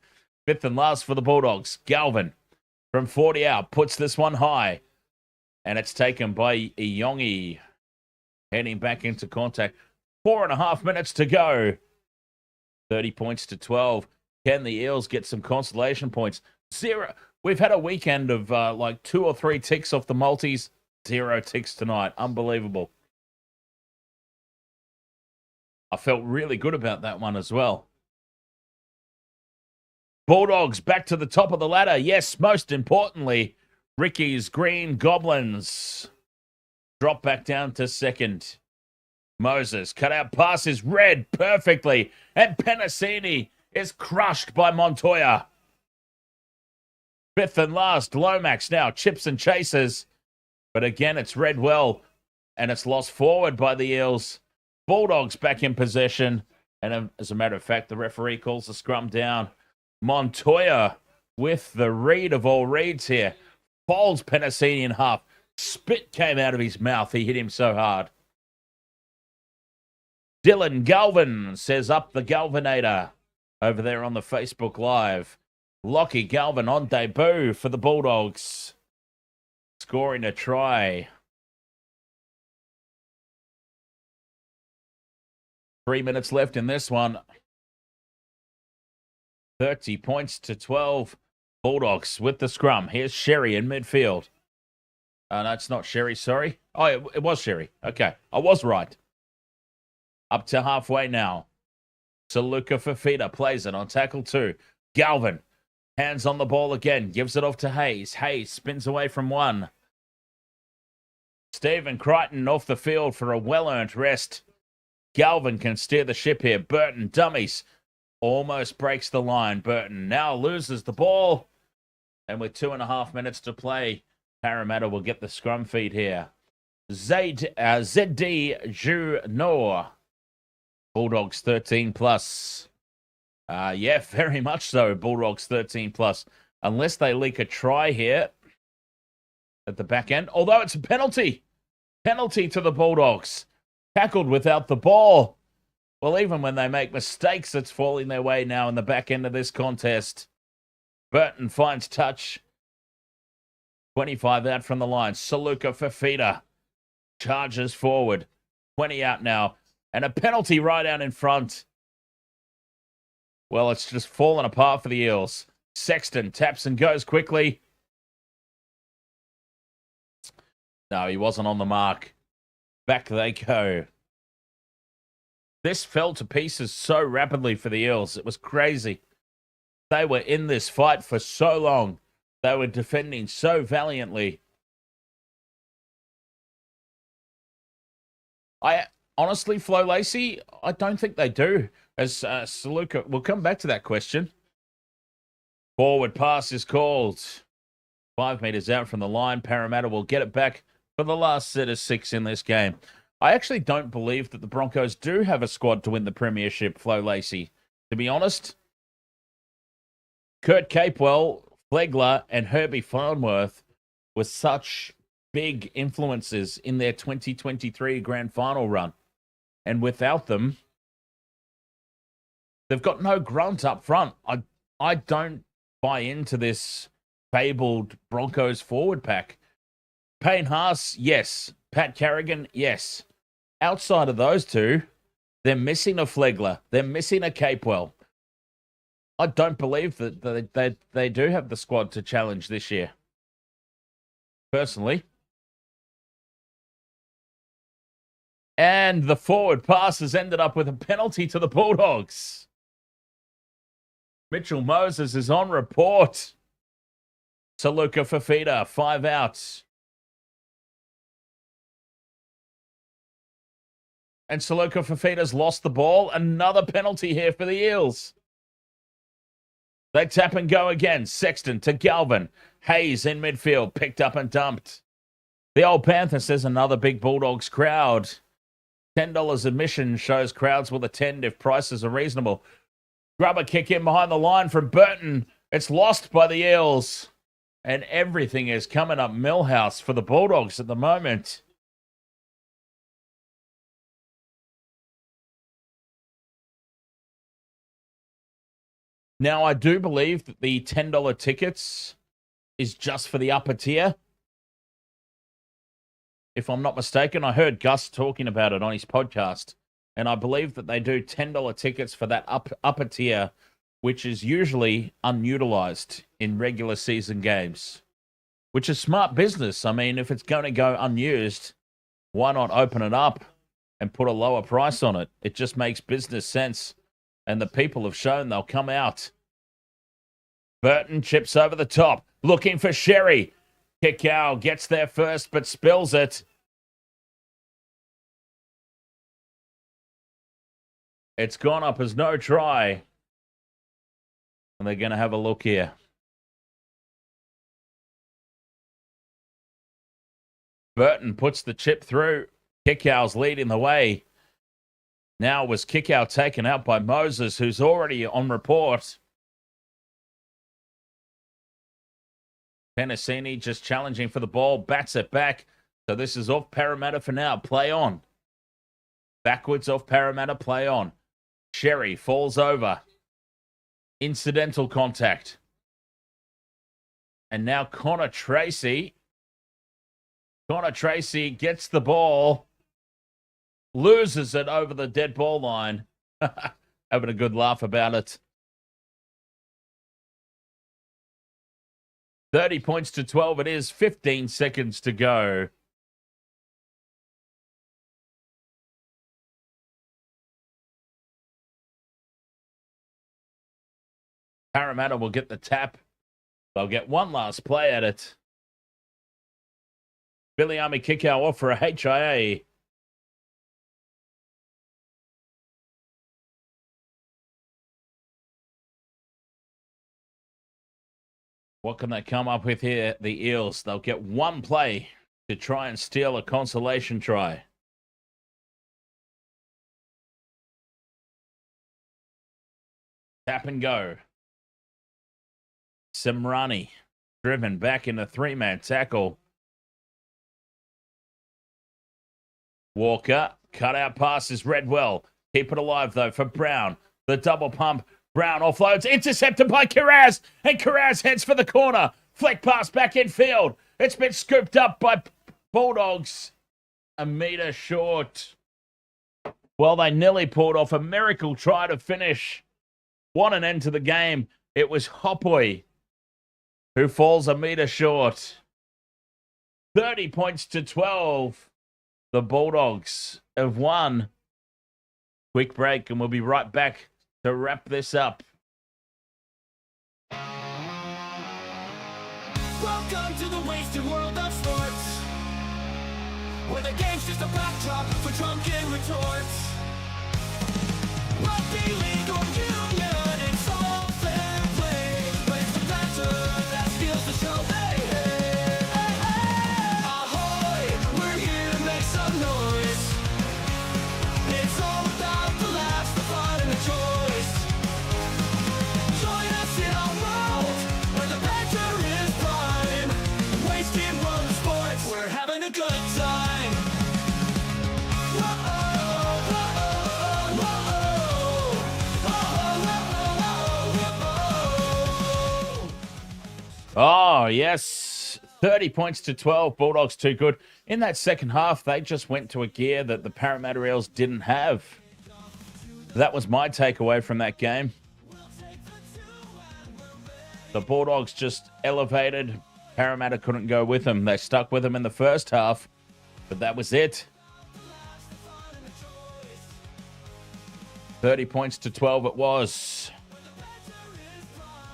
5th and last for the Bulldogs. Galvin from 40 out puts this one high. And it's taken by Iyongi. Heading back into contact. 4.5 minutes to go. 30 points to 12. Can the Eels get some consolation points? 0. We've had a weekend of like 2 or 3 ticks off the multis. 0 ticks tonight. Unbelievable. I felt really good about that one as well. Bulldogs back to the top of the ladder. Yes, most importantly, Ricky's Green Goblins drop back down to second. Moses cut out passes, read perfectly, and Penasini is crushed by Montoya. 5th and last, Lomax now chips and chases, but again it's read well, and it's lost forward by the Eels. Bulldogs back in possession, and as a matter of fact, the referee calls the scrum down. Montoya with the read of all reads here. Folds Penasini in half. Spit came out of his mouth. He hit him so hard. Dylan Galvin says up the Galvinator over there on the Facebook Live. Lockie Galvin on debut for the Bulldogs. Scoring a try. 3 minutes left in this one. 30 points to 12. Bulldogs with the scrum. Here's Sherry in midfield. No, it's not Sherry, sorry. Oh, it was Sherry. Okay, I was right. Up to halfway now. Saluka Fafita plays it on tackle 2. Galvin, hands on the ball again, gives it off to Hayes. Hayes spins away from 1. Stephen Crichton off the field for a well-earned rest. Galvin can steer the ship here. Burton dummies. Almost breaks the line. Burton now loses the ball. And with 2.5 minutes to play, Parramatta will get the scrum feed here. ZD Junior. Bulldogs 13 plus. Yeah, very much so. Bulldogs 13 plus. Unless they leak a try here at the back end. Although it's a penalty. Penalty to the Bulldogs. Tackled without the ball. Well, even when they make mistakes, it's falling their way now in the back end of this contest. Burton finds touch. 25 out from the line. Saluka Fafita charges forward. 20 out now. And a penalty right out in front. Well, it's just fallen apart for the Eels. Sexton taps and goes quickly. No, he wasn't on the mark. Back they go. This fell to pieces so rapidly for the Eels. It was crazy. They were in this fight for so long. They were defending so valiantly. Honestly, Flo Lacey, I don't think they do. As Saluka, we'll come back to that question. Forward pass is called. 5 meters out from the line. Parramatta will get it back for the last set of 6 in this game. I actually don't believe that the Broncos do have a squad to win the premiership, Flo Lacey. To be honest, Kurt Capewell, Flegler, and Herbie Farnworth were such big influences in their 2023 grand final run. And without them, they've got no grunt up front. I don't buy into this fabled Broncos forward pack. Payne Haas, yes. Pat Carrigan, yes. Outside of those two, they're missing a Flegler. They're missing a Capewell. I don't believe that they do have the squad to challenge this year. Personally. And the forward pass has ended up with a penalty to the Bulldogs. Mitchell Moses is on report. Saluka Fafita, 5 outs. And Saluka Fafita's lost the ball. Another penalty here for the Eels. They tap and go again. Sexton to Galvin. Hayes in midfield, picked up and dumped. The old Panther says another big Bulldogs crowd. $10 admission shows crowds will attend if prices are reasonable. Grubber kick in behind the line from Burton. It's lost by the Eels. And everything is coming up Millhouse for the Bulldogs at the moment. Now, I do believe that the $10 tickets is just for the upper tier. If I'm not mistaken, I heard Gus talking about it on his podcast. And I believe that they do $10 tickets for that upper tier, which is usually unutilized in regular season games. Which is smart business. I mean, if it's going to go unused, why not open it up and put a lower price on it? It just makes business sense. And the people have shown they'll come out. Burton chips over the top, looking for Sherry. Kikau gets there first, but spills it. It's gone up as no try. And they're going to have a look here. Burton puts the chip through. Kikau's leading the way. Now was Kikau taken out by Moses, who's already on report. Penasini just challenging for the ball, bats it back. So this is off Parramatta for now. Play on. Backwards off Parramatta, play on. Sherry falls over. Incidental contact. And now Connor Tracy. Connor Tracy gets the ball. Loses it over the dead ball line. Having a good laugh about it. 30 points to 12 it is. 15 seconds to go. Parramatta will get the tap. They'll get one last play at it. Biliami Kikau off for a HIA. What can they come up with here, the Eels? They'll get one play to try and steal a consolation try. Tap and go. Simrani driven back in a three-man tackle. Walker, cut out passes, Redwell. Keep it alive, though, for Brown. The double pump. Brown offloads, intercepted by Kiraz, and Kiraz heads for the corner. Flick pass back in field. It's been scooped up by Bulldogs. A metre short. Well, they nearly pulled off a miracle try to finish. What an end to the game. It was Ahoy who falls a metre short. 30 points to 12. The Bulldogs have won. Quick break, and we'll be right back to wrap this up. Welcome to the wasted world of sports, where the game's just a backdrop for drunken retorts. Rugby league or union, it's all fair play, but it's the banter that steals the show. Hey, hey, hey, hey. Ahoy, we're here to make some noise. It's all about the laughs, the fun, and the joys. Join us in our world where the banter is prime. Wasted world of sports, we're having a good time. Oh, yes. 30 points to 12. Bulldogs too good. In that second half, they just went to a gear that the Parramatta Eels didn't have. That was my takeaway from that game. The Bulldogs just elevated. Parramatta couldn't go with them. They stuck with them in the first half, but that was it. 30 points to 12 it was.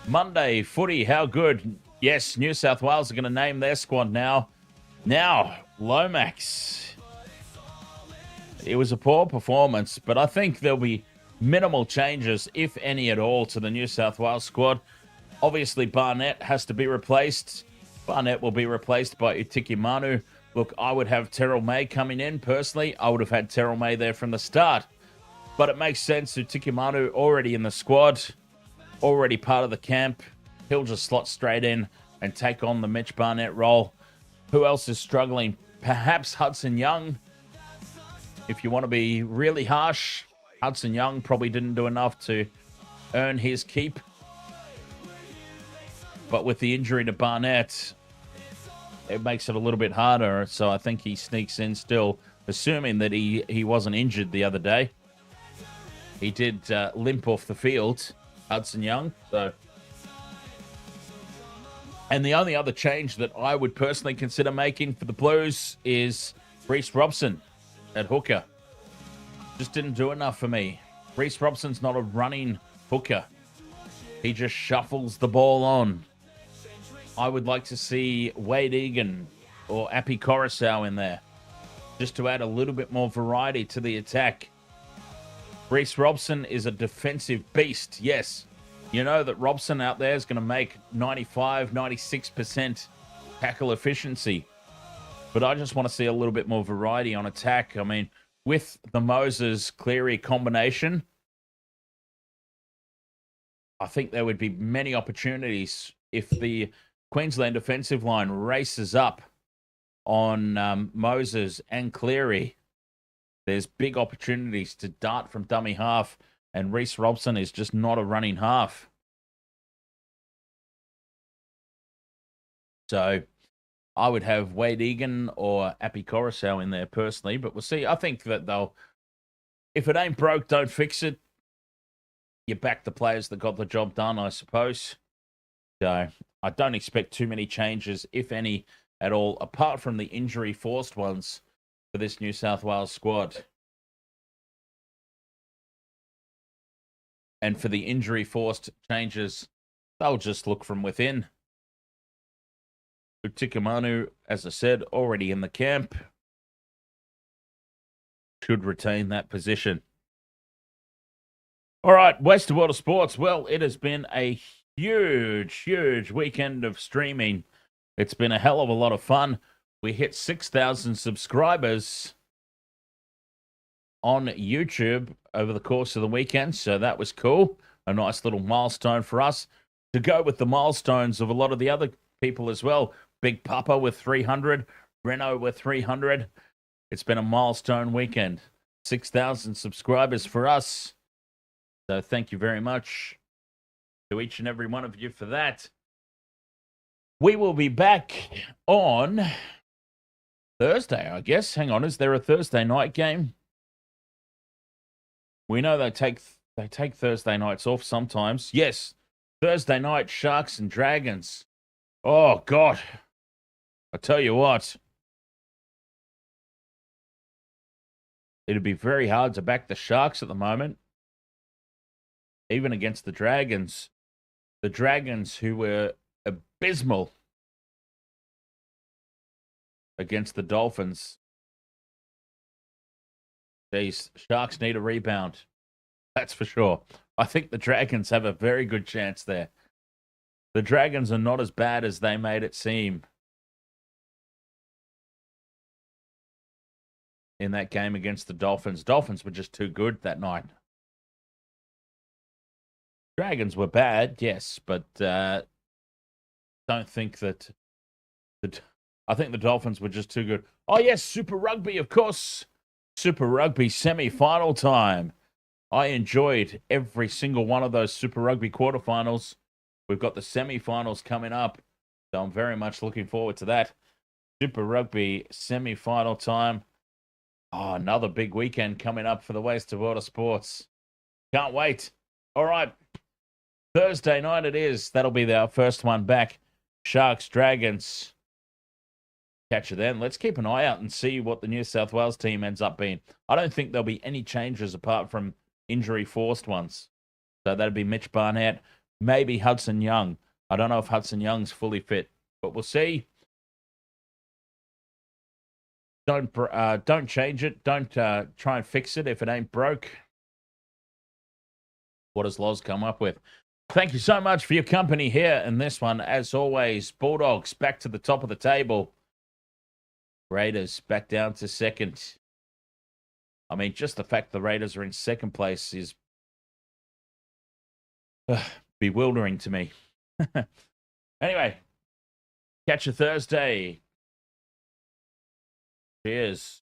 Monday footy, how good? Yes, New South Wales are going to name their squad now. Now, Lomax. It was a poor performance, but I think there'll be minimal changes, if any at all, to the New South Wales squad. Obviously, Barnett has to be replaced. Barnett will be replaced by Utiki Manu. Look, I would have Terrell May coming in. Personally, I would have had Terrell May there from the start. But it makes sense. Utiki Manu already in the squad, already part of the camp. He'll just slot straight in and take on the Mitch Barnett role. Who else is struggling? Perhaps Hudson Young. If you want to be really harsh, Hudson Young probably didn't do enough to earn his keep. But with the injury to Barnett, it makes it a little bit harder. So I think he sneaks in still, assuming that he wasn't injured the other day. He did limp off the field, Hudson Young. And the only other change that I would personally consider making for the Blues is Reece Robson at hooker. Just didn't do enough for me. Reece Robson's not a running hooker. He just shuffles the ball on. I would like to see Wade Egan or Api Coruscant in there, just to add a little bit more variety to the attack. Reece Robson is a defensive beast, yes. You know that Robson out there is going to make 95, 96% tackle efficiency. But I just want to see a little bit more variety on attack. I mean, with the Moses-Cleary combination, I think there would be many opportunities if the Queensland defensive line races up on Moses and Cleary. There's big opportunities to dart from dummy half, and Reece Robson is just not a running half. So I would have Wade Egan or Api Coruscant in there personally, but we'll see. I think that if it ain't broke, don't fix it. You back the players that got the job done, I suppose. So I don't expect too many changes, if any, at all, apart from the injury-forced ones for this New South Wales squad. And for the injury-forced changes, they'll just look from within. Utikamanu, as I said, already in the camp. Should retain that position. All right, West of World of Sports. Well, it has been a huge weekend of streaming. It's been a hell of a lot of fun. We hit 6,000 subscribers on YouTube over the course of the weekend, so that was cool. A nice little milestone for us to go with the milestones of a lot of the other people as well. Big Papa with 300, Renault with 300. It's been a milestone weekend. 6,000 subscribers for us. So thank you very much to each and every one of you for that. We will be back on Thursday, I guess. Hang on, is there a Thursday night game? We know they take Thursday nights off sometimes. Yes, Thursday night, Sharks and Dragons. Oh, God. I tell you what. It'd be very hard to back the Sharks at the moment. Even against the Dragons. The Dragons who were abysmal against the Dolphins. These Sharks need a rebound. That's for sure. I think the Dragons have a very good chance there. The Dragons are not as bad as they made it seem in that game against the Dolphins. Dolphins were just too good that night. Dragons were bad, yes, but don't think that... I think the Dolphins were just too good. Oh, yes, Super Rugby, of course. Super Rugby semi-final time. I enjoyed every single one of those Super Rugby quarterfinals. We've got the semi-finals coming up, so I'm very much looking forward to that. Super Rugby semi-final time. Oh, another big weekend coming up for the West of World of Sports. Can't wait. All right. Thursday night it is. That'll be our first one back. Sharks, Dragons. Catch you then. Let's keep an eye out and see what the New South Wales team ends up being. I don't think there'll be any changes apart from injury-forced ones. So that'd be Mitch Barnett, maybe Hudson Young. I don't know if Hudson Young's fully fit, but we'll see. Don't change it. Don't try and fix it if it ain't broke. What does Loz come up with? Thank you so much for your company here in this one. As always, Bulldogs back to the top of the table. Raiders back down to second. I mean, just the fact the Raiders are in second place is bewildering to me. Anyway, catch you Thursday. Cheers.